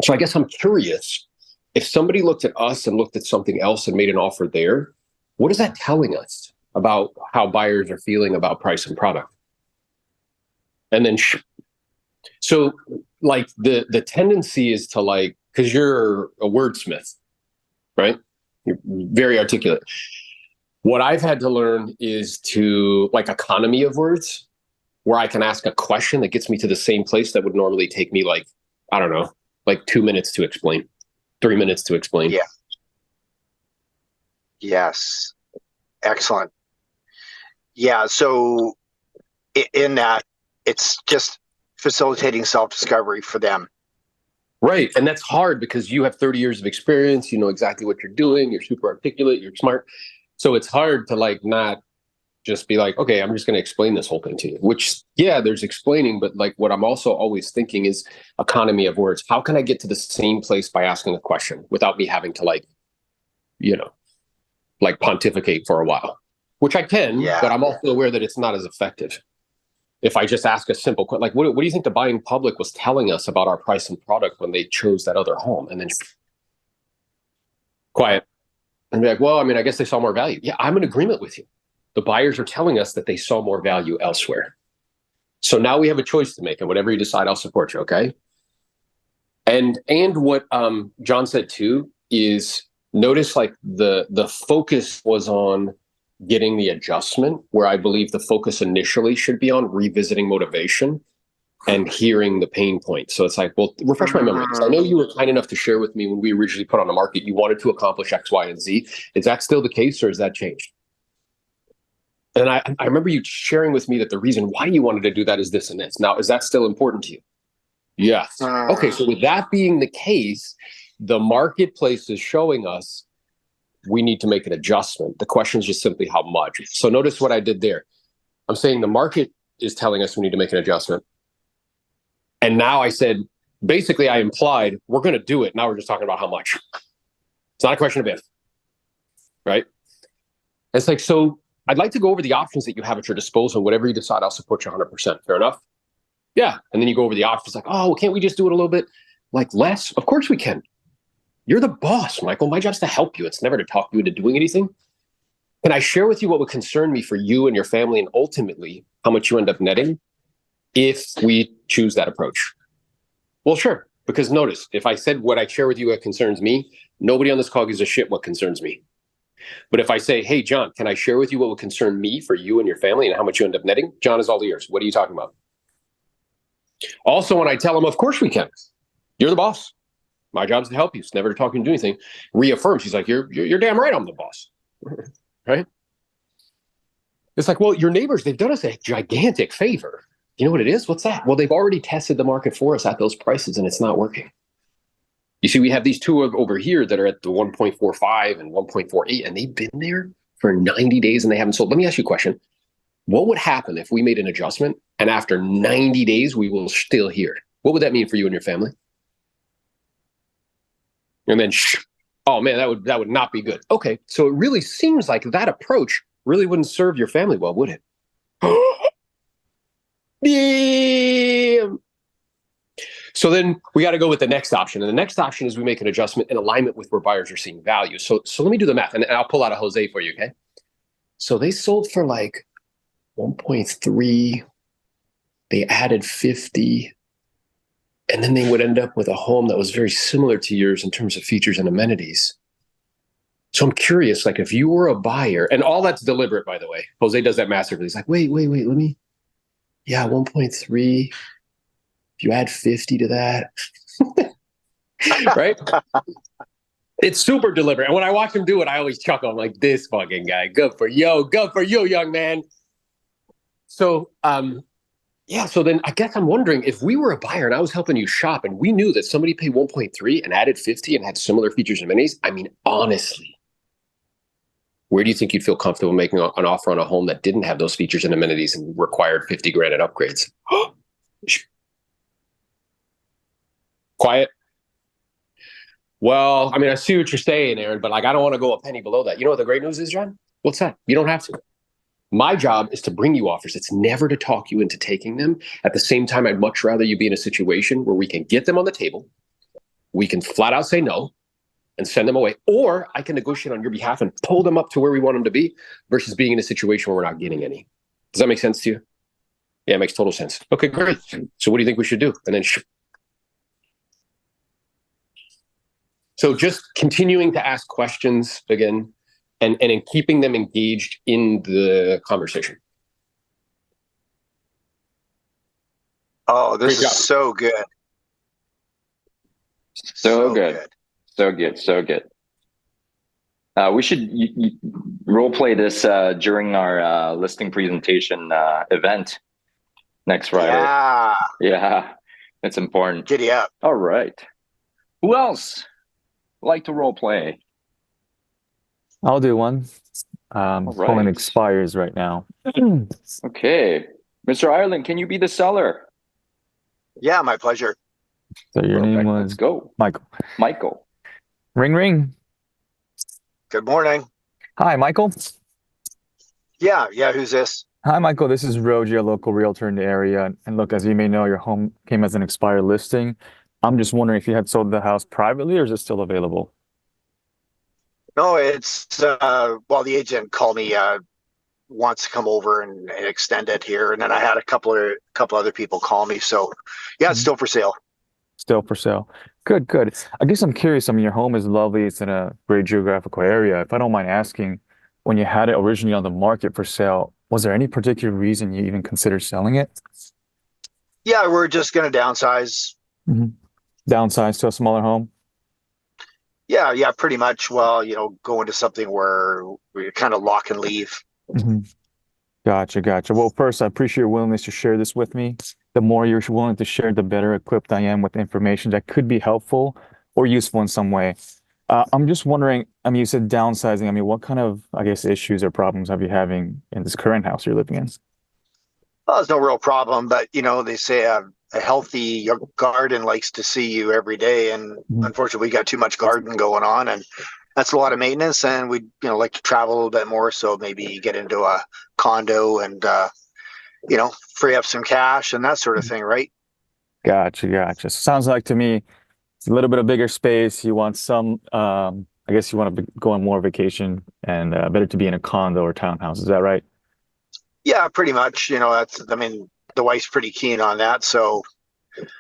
So I guess I'm curious, if somebody looked at us and looked at something else and made an offer there, what is that telling us about how buyers are feeling about price and product? And then, so like the tendency is to like, because you're a wordsmith, right? You're very articulate. What I've had to learn is to like economy of words, where I can ask a question that gets me to the same place that would normally take me like, I don't know, like 2 minutes to explain, 3 minutes to explain. Yeah. Yes. Excellent. Yeah. So in that, it's just facilitating self-discovery for them. Right. And that's hard because you have 30 years of experience. You know exactly what you're doing. You're super articulate. You're smart. So it's hard to like not just be like, okay, I'm just going to explain this whole thing to you, which, yeah, there's explaining. But like what I'm also always thinking is economy of words. How can I get to the same place by asking a question without me having to like, like pontificate for a while, which I can, but I'm also aware that it's not as effective. If I just ask a simple question, like, what do you think the buying public was telling us about our price and product when they chose that other home? And then quiet and be like, well, I mean, I guess they saw more value. Yeah, I'm in agreement with you. The buyers are telling us that they saw more value elsewhere. So now we have a choice to make, and whatever you decide, I'll support you. Okay. And what John said too is notice like the focus was on getting the adjustment where I believe the focus initially should be on revisiting motivation and hearing the pain point. So it's like, well, refresh my memory. I know you were kind enough to share with me when we originally put on the market, you wanted to accomplish X, Y, and Z. Is that still the case or has that changed? And I remember you sharing with me that the reason why you wanted to do that is this and this. Now, is that still important to you? Yes. Okay, so with that being the case, the marketplace is showing us we need to make an adjustment. The question is just simply how much. So notice what I did there. I'm saying the market is telling us we need to make an adjustment. And now I said, basically I implied we're going to do it. Now we're just talking about how much. It's not a question of if, right? It's like, so I'd like to go over the options that you have at your disposal. Whatever you decide, I'll support you 100%. Fair enough? Yeah. And then you go over the options like, oh, well, can't we just do it a little bit like less? Of course we can. You're the boss, Michael. My job's to help you. It's never to talk you into doing anything. Can I share with you what would concern me for you and your family and ultimately how much you end up netting if we choose that approach? Well, sure. Because notice, if I said what I share with you what concerns me, nobody on this call gives a shit what concerns me. But if I say, hey, John, can I share with you what would concern me for you and your family and how much you end up netting? John is all ears. What are you talking about? Also, when I tell him, of course we can. You're the boss. My job's to help you. It's never to talk and do anything. Reaffirms. He's like, you're damn right I'm the boss. Right? It's like, well, your neighbors, they've done us a gigantic favor. You know what it is? What's that? Well, they've already tested the market for us at those prices and it's not working. You see, we have these two over here that are at the 1.45 and 1.48, and they've been there for 90 days and they haven't sold. Let me ask you a question. What would happen if we made an adjustment and after 90 days, we will still here? What would that mean for you and your family? And then, oh man, that would not be good. Okay, so it really seems like that approach really wouldn't serve your family well, would it? Damn. So then we got to go with the next option. And the next option is we make an adjustment in alignment with where buyers are seeing value. So let me do the math and I'll pull out a Jose for you, okay? So they sold for like 1.3. They added 50. And then they would end up with a home that was very similar to yours in terms of features and amenities. So I'm curious, like if you were a buyer, and all that's deliberate, by the way. Jose does that masterfully. He's like, wait, let me. Yeah, 1.3. If you add 50 to that, right? It's super deliberate. And when I watch him do it, I always chuckle. I'm like, this fucking guy, good for you, young man. So, yeah, so then I guess I'm wondering if we were a buyer and I was helping you shop and we knew that somebody paid 1.3 and added 50 and had similar features and amenities. I mean, honestly, where do you think you'd feel comfortable making an offer on a home that didn't have those features and amenities and required 50 grand in upgrades? Quiet. Well, I mean, I see what you're saying, Aaron, but like, I don't want to go a penny below that. You know what the great news is, John? What's that? You don't have to. My job is to bring you offers. It's never to talk you into taking them. At the same time, I'd much rather you be in a situation where we can get them on the table. We can flat out say no and send them away. Or I can negotiate on your behalf and pull them up to where we want them to be versus being in a situation where we're not getting any. Does that make sense to you? Yeah, it makes total sense. Okay, great. So what do you think we should do? And then so just continuing to ask questions again and in keeping them engaged in the conversation. Oh, this is so good. So good. We should role play this during our listing presentation event next Friday. Yeah, it's important. Giddy up. All right. Who else like to role play? I'll do one. right. Phone expires right now. Okay. Mr. Ireland, can you be the seller? Yeah, my pleasure. So your name was Let's go. Michael. Ring, ring. Good morning. Hi, Michael. Yeah, who's this? Hi, Michael. This is Rogie, a local realtor in the area. And look, as you may know, your home came as an expired listing. I'm just wondering if you had sold the house privately or is it still available? No, it's well, the agent called me wants to come over and extend it here, and then I had a couple other people call me. So yeah, it's still for sale. Still for sale. Good. I guess I'm curious. I mean, your home is lovely. It's in a great geographical area. If I don't mind asking, when you had it originally on the market for sale, was there any particular reason you even considered selling it? Yeah, we're just going to downsize. Downsize to a smaller home? Yeah, pretty much. Well, go into something where we kind of lock and leave. Gotcha. Well, first, I appreciate your willingness to share this with me. The more you're willing to share, the better equipped I am with information that could be helpful or useful in some way. I'm just wondering, I mean, you said downsizing. I mean, what kind of, I guess, issues or problems have you having in this current house you're living in? Well, there's no real problem, but they say a healthy garden likes to see you every day, and unfortunately, we got too much garden going on, and that's a lot of maintenance. And we, like to travel a little bit more, so maybe get into a condo and free up some cash and that sort of thing, right? Gotcha. Sounds like to me it's a little bit of bigger space. You want some, I guess you want to go on more vacation and better to be in a condo or townhouse. Is that right? Yeah, pretty much. I mean, the wife's pretty keen on that, so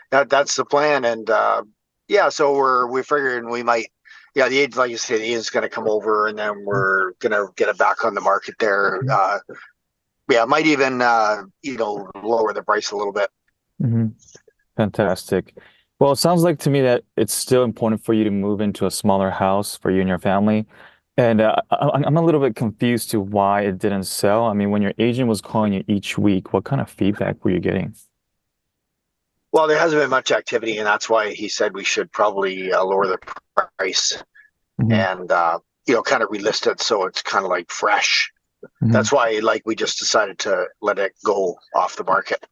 that's the plan. And so we figured we might. Yeah, the agent, like you said, the agent's going to come over, and then we're going to get it back on the market there. Might even lower the price a little bit. Fantastic. Well, it sounds like to me that it's still important for you to move into a smaller house for you and your family. And I'm a little bit confused to why it didn't sell. I mean, when your agent was calling you each week, what kind of feedback were you getting? Well, there hasn't been much activity, and that's why he said we should probably lower the price and kind of relist it so it's kind of like fresh. That's why we just decided to let it go off the market.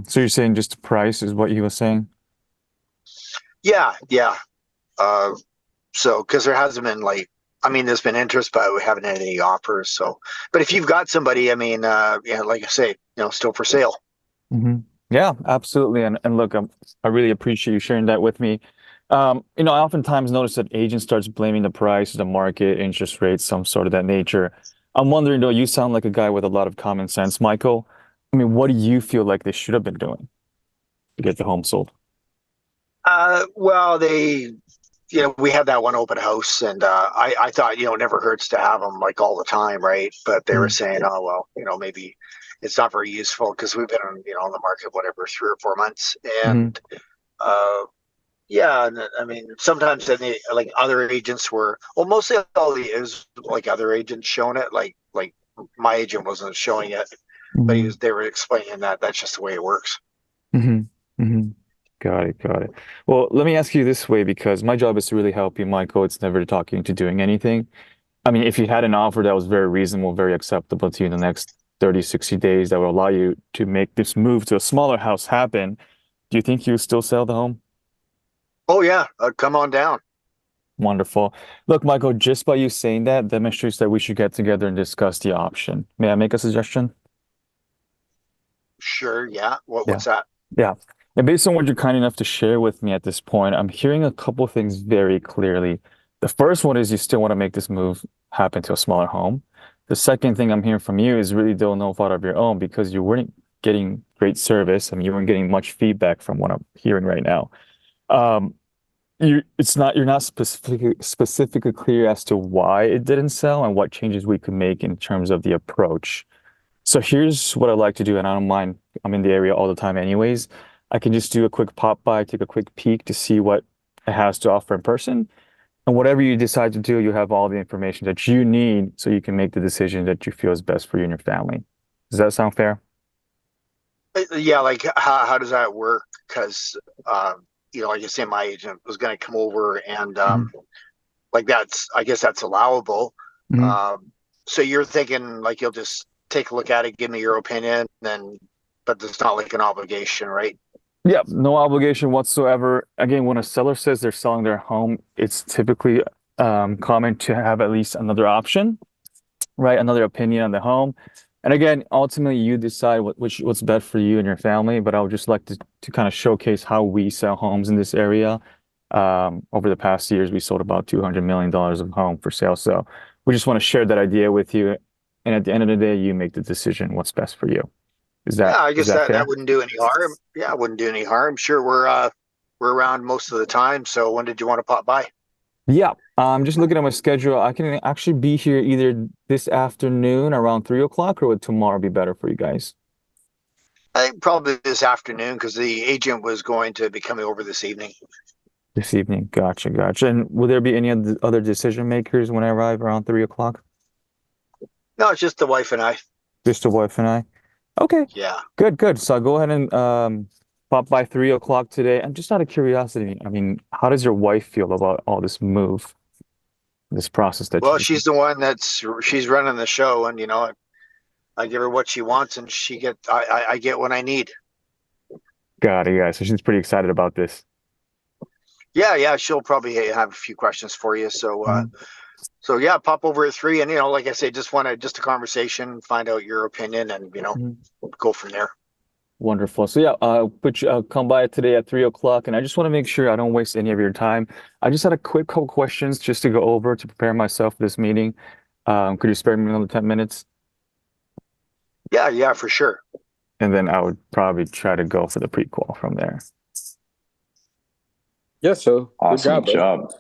So you're saying just the price is what you were saying? Yeah. So because there hasn't been there's been interest, but we haven't had any offers. So, but if you've got somebody, I mean, like I say, still for sale. Yeah, absolutely. And look, I really appreciate you sharing that with me. I oftentimes notice that agents starts blaming the price, the market, interest rates, some sort of that nature. I'm wondering, though, you sound like a guy with a lot of common sense, Michael. I mean, what do you feel like they should have been doing to get the home sold? Well, we had that one open house, and I thought, it never hurts to have them all the time, right? But they were saying, oh, well, maybe it's not very useful because we've been on the market, whatever, 3 or 4 months. And and I mean, sometimes then other agents were, well, mostly all it was other agents showing it, like my agent wasn't showing it, but they were explaining that that's just the way it works. Got it. Well, let me ask you this way, because my job is to really help you, Michael. It's never to talk you into doing anything. I mean, if you had an offer that was very reasonable, very acceptable to you in the next 30, 60 days that will allow you to make this move to a smaller house happen, do you think you would still sell the home? Oh, yeah. Come on down. Wonderful. Look, Michael, just by you saying that demonstrates that we should get together and discuss the option. May I make a suggestion? Sure. Yeah. What's that? Yeah. And based on what you're kind enough to share with me at this point, I'm hearing a couple of things very clearly. The first one is you still want to make this move happen to a smaller home. The second thing I'm hearing from you is really no fault of your own, because you weren't getting great service. I mean, you weren't getting much feedback from what I'm hearing right now. You're not specifically clear as to why it didn't sell and what changes we could make in terms of the approach. So here's what I like to do, and I don't mind. I'm in the area all the time anyways. I can just do a quick pop by, take a quick peek to see what it has to offer in person. And whatever you decide to do, you have all the information that you need so you can make the decision that you feel is best for you and your family. Does that sound fair? Yeah, how does that work? Because like you say, my agent was going to come over, and I guess that's allowable. So you're thinking you'll just take a look at it, give me your opinion, but there's not an obligation, right? Yeah, no obligation whatsoever. Again, when a seller says they're selling their home, it's typically common to have at least another option, right? Another opinion on the home. And again, ultimately, you decide what's best for you and your family. But I would just like to kind of showcase how we sell homes in this area. Over the past years, we sold about $200 million of home for sale. So we just want to share that idea with you. And at the end of the day, you make the decision what's best for you. I guess that wouldn't do any harm. Yeah, it wouldn't do any harm. Sure, we're around most of the time. So when did you want to pop by? Yeah, I'm just looking at my schedule. I can actually be here either this afternoon around 3 o'clock, or would tomorrow be better for you guys? I think probably this afternoon because the agent was going to be coming over this evening. This evening. Gotcha, gotcha. And will there be any other decision makers when I arrive around 3 o'clock? No, it's just the wife and I. Just the wife and I. Okay, Yeah. good, good. So I'll go ahead and pop by 3 o'clock today. And just out of curiosity, I mean, how does your wife feel about all this move, this process that Well, you she's the one she's running the show, and I give her what she wants, and I get what I need. got it, yeah. So she's pretty excited about this. Yeah, yeah. She'll probably have a few questions for you. So yeah, pop over at 3, and like I say, just a conversation, find out your opinion, and Mhm. go from there. Wonderful. So yeah, I'll come by today at 3 o'clock, and I just want to make sure I don't waste any of your time. I just had a quick couple questions just to go over to prepare myself for this meeting. Could you spare me another 10 minutes? Yeah, yeah, for sure. And then I would probably try to go for the prequel from there. Yeah, so Awesome good job.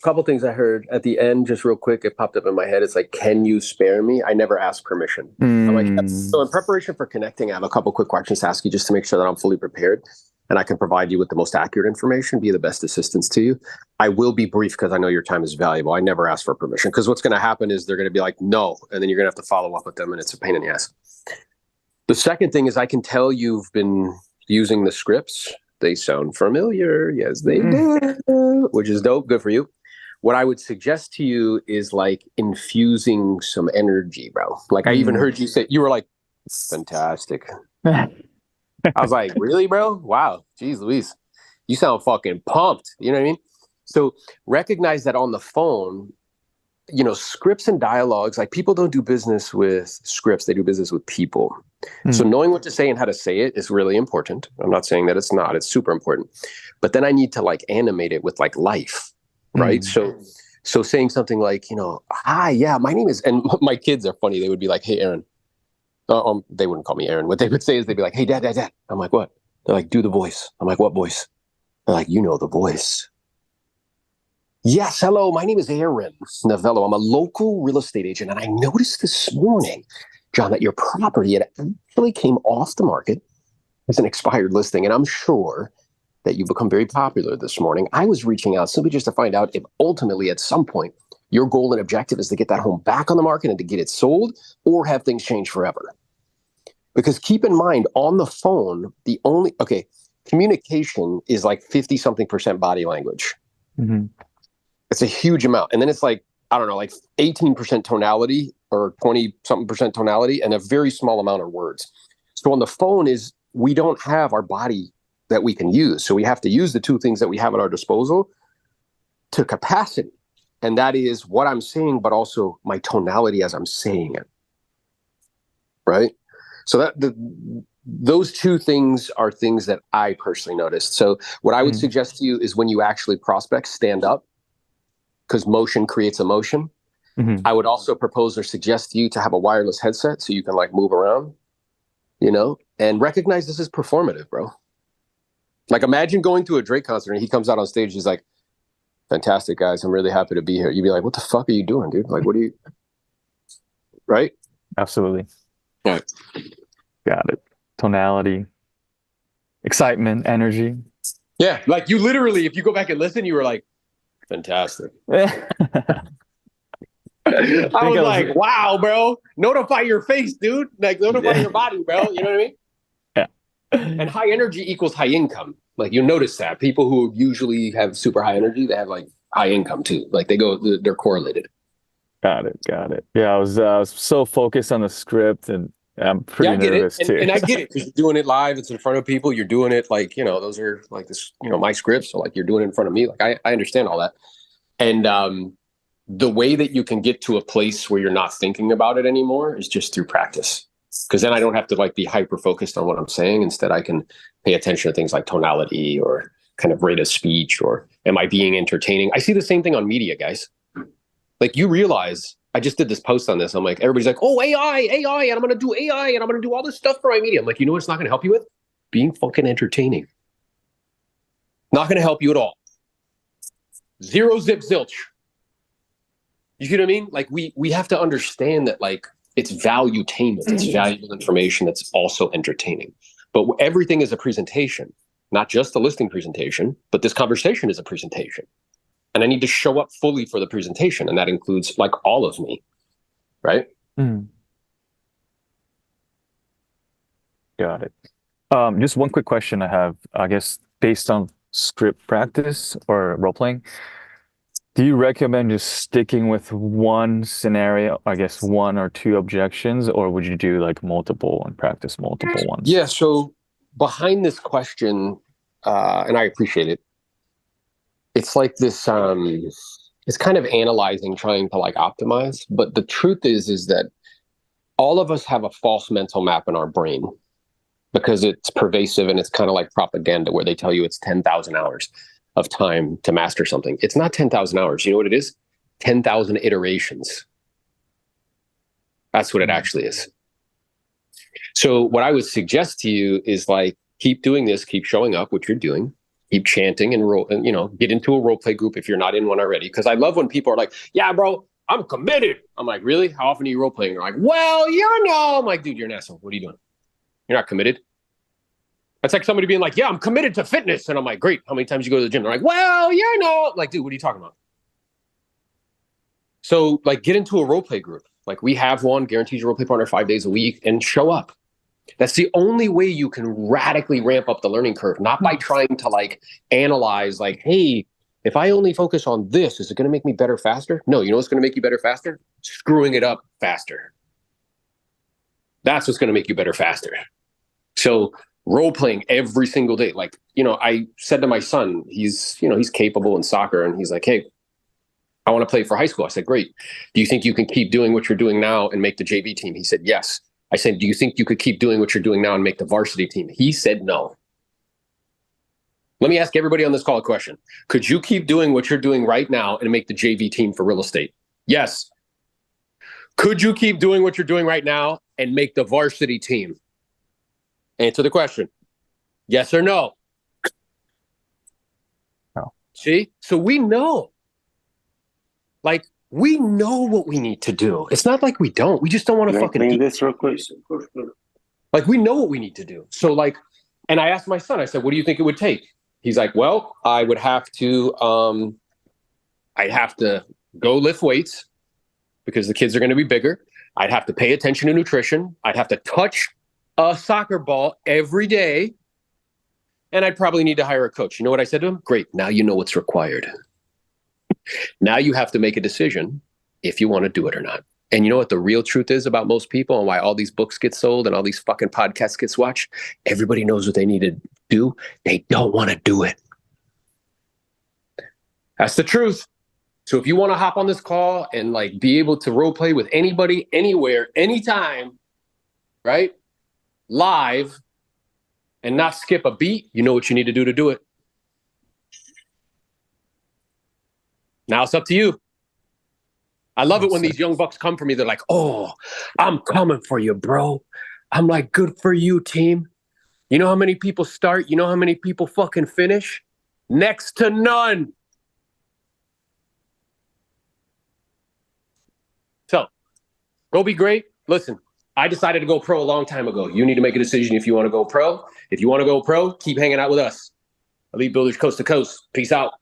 Couple things I heard at the end, just real quick. It popped up in my head. It's like, can you spare me? I never ask permission. I'm like, so in preparation for connecting, I have a couple quick questions to ask you just to make sure that I'm fully prepared and I can provide you with the most accurate information, be the best assistance to you. I will be brief because I know your time is valuable. I never ask for permission because what's going to happen is they're going to be like, no, and then you're going to have to follow up with them and it's a pain in the ass. The second thing is I can tell you've been using the scripts. They sound familiar. Yes, they do, which is dope. Good for you. What I would suggest to you is like infusing some energy, bro. Like I even heard you say, you were like, fantastic. I was like, really, bro? Wow. Jeez Louise. You sound fucking pumped. You know what I mean? So recognize that on the phone, scripts and dialogues, like people don't do business with scripts. They do business with people. So knowing what to say and how to say it is really important. I'm not saying that it's not. It's super important. But then I need to like animate it with like life, right? So saying something like, hi, yeah, my name is, and my kids are funny. They would be like, hey, Aaron. They wouldn't call me Aaron. What they would say is they'd be like, hey, dad. I'm like, what? They're like, do the voice. I'm like, what voice? They're like, the voice. Yes, hello, my name is Aaron Novello. I'm a local real estate agent, and I noticed this morning, John, that your property had actually came off the market as an expired listing, and I'm sure that you've become very popular this morning. I was reaching out simply just to find out if ultimately at some point your goal and objective is to get that home back on the market and to get it sold or have things change forever. Because keep in mind, on the phone, communication is like 50-something% body language. Mm-hmm. It's a huge amount. And then it's like, I don't know, like 18% tonality or 20-something% tonality and a very small amount of words. So on the phone we don't have our body that we can use. So we have to use the two things that we have at our disposal to capacity. And that is what I'm saying, but also my tonality as I'm saying it. Right? So those two things are things that I personally noticed. So what I would suggest to you is when you actually prospect, stand up, because motion creates emotion. Mm-hmm. I would also propose or suggest to you to have a wireless headset so you can like move around, and recognize this is performative, bro. Like imagine going to a Drake concert and he comes out on stage. He's like, fantastic, guys. I'm really happy to be here. You'd be like, what the fuck are you doing, dude? Like, what are you? Right? Absolutely. Right. Got it. Tonality, excitement, energy. Yeah. Like you literally, if you go back and listen, you were like, fantastic. I was like, wow, bro. Notify your face, dude. Like notify your body, bro. You know what I mean? Yeah. And high energy equals high income. Like you'll notice that people who usually have super high energy, they have like high income too. Like they're correlated. Got it. Yeah, I was so focused on the script and I'm pretty nervous too. And I get it because you're doing it live. It's in front of people. You're doing it like, those are like this, my scripts. So like you're doing it in front of me. Like I understand all that. And the way that you can get to a place where you're not thinking about it anymore is just through practice. Because then I don't have to like be hyper focused on what I'm saying. Instead, I can pay attention to things like tonality or kind of rate of speech or am I being entertaining? I see the same thing on media, guys. Like you realize I just did this post on this. I'm like, everybody's like, oh, AI, and I'm going to do AI and I'm going to do all this stuff for my media. I'm like, you know what it's not going to help you with? Being fucking entertaining. Not going to help you at all. Zero zip zilch. You see what I mean? Like we have to understand that like it's valuetainment, it's valuable information that's also entertaining. But everything is a presentation, not just the listing presentation, but this conversation is a presentation. And I need to show up fully for the presentation. And that includes like all of me, right? Mm. Got it. Just one quick question I have, I guess, based on script practice or role playing. Do you recommend just sticking with one scenario, I guess one or two objections, or would you do like multiple and practice multiple ones? Yeah, so behind this question, and I appreciate it, it's like this, it's kind of analyzing, trying to like optimize. But the truth is that all of us have a false mental map in our brain because it's pervasive and it's kind of like propaganda where they tell you it's 10,000 hours of time to master something. It's not 10,000 hours. You know what it is? 10,000 iterations. That's what it actually is. So what I would suggest to you is like, keep doing this, keep showing up, what you're doing, keep chanting and you know, get into a role play group if you're not in one already. Because I love when people are like, yeah, bro, I'm committed. I'm like, really? How often are you role playing? They're like, well, you know. I'm like, dude, you're an asshole. What are you doing? You're not committed. That's like somebody being like, yeah, I'm committed to fitness. And I'm like, great. How many times you go to the gym? They're like, well, you know. Like, dude, what are you talking about? So like get into a role play group. Like we have one, guarantees your role play partner 5 days a week, and show up. That's the only way you can radically ramp up the learning curve, not by trying to like analyze like, hey, if I only focus on this, is it going to make me better faster? No, you know what's going to make you better faster? Screwing it up faster. That's what's going to make you better faster. So role playing every single day. Like, you know, I said to my son, he's capable in soccer, and he's like, hey, I want to play for high school. I said, great. Do you think you can keep doing what you're doing now and make the JV team? He said, yes. I said, do you think you could keep doing what you're doing now and make the varsity team? He said, no. Let me ask everybody on this call a question. Could you keep doing what you're doing right now and make the JV team for real estate? Yes. Could you keep doing what you're doing right now and make the varsity team? Answer the question. Yes or no? No. See? So we know. Like, we know what we need to do. It's not like we don't. We just don't want to fucking do this real quick. Like, we know what we need to do. So, like, and I asked my son, I said, what do you think it would take? He's like, well, I would have to, I'd have to go lift weights because the kids are going to be bigger. I'd have to pay attention to nutrition. I'd have to touch a soccer ball every day. And I'd probably need to hire a coach. You know what I said to him? Great. Now you know what's required. Now you have to make a decision if you want to do it or not. And you know what the real truth is about most people and why all these books get sold and all these fucking podcasts gets watched? Everybody knows what they need to do. They don't want to do it. That's the truth. So if you want to hop on this call and like be able to role play with anybody, anywhere, anytime, right? Live and not skip a beat, you know what you need to do it. Now it's up to you. I love it when these young bucks come for me. They're like, oh, I'm coming for you, bro. I'm like, good for you, team. You know how many people start? You know how many people fucking finish? Next to none. So, go be great. Listen, I decided to go pro a long time ago. You need to make a decision if you want to go pro. If you want to go pro, keep hanging out with us. Elite Builders Coast to Coast. Peace out.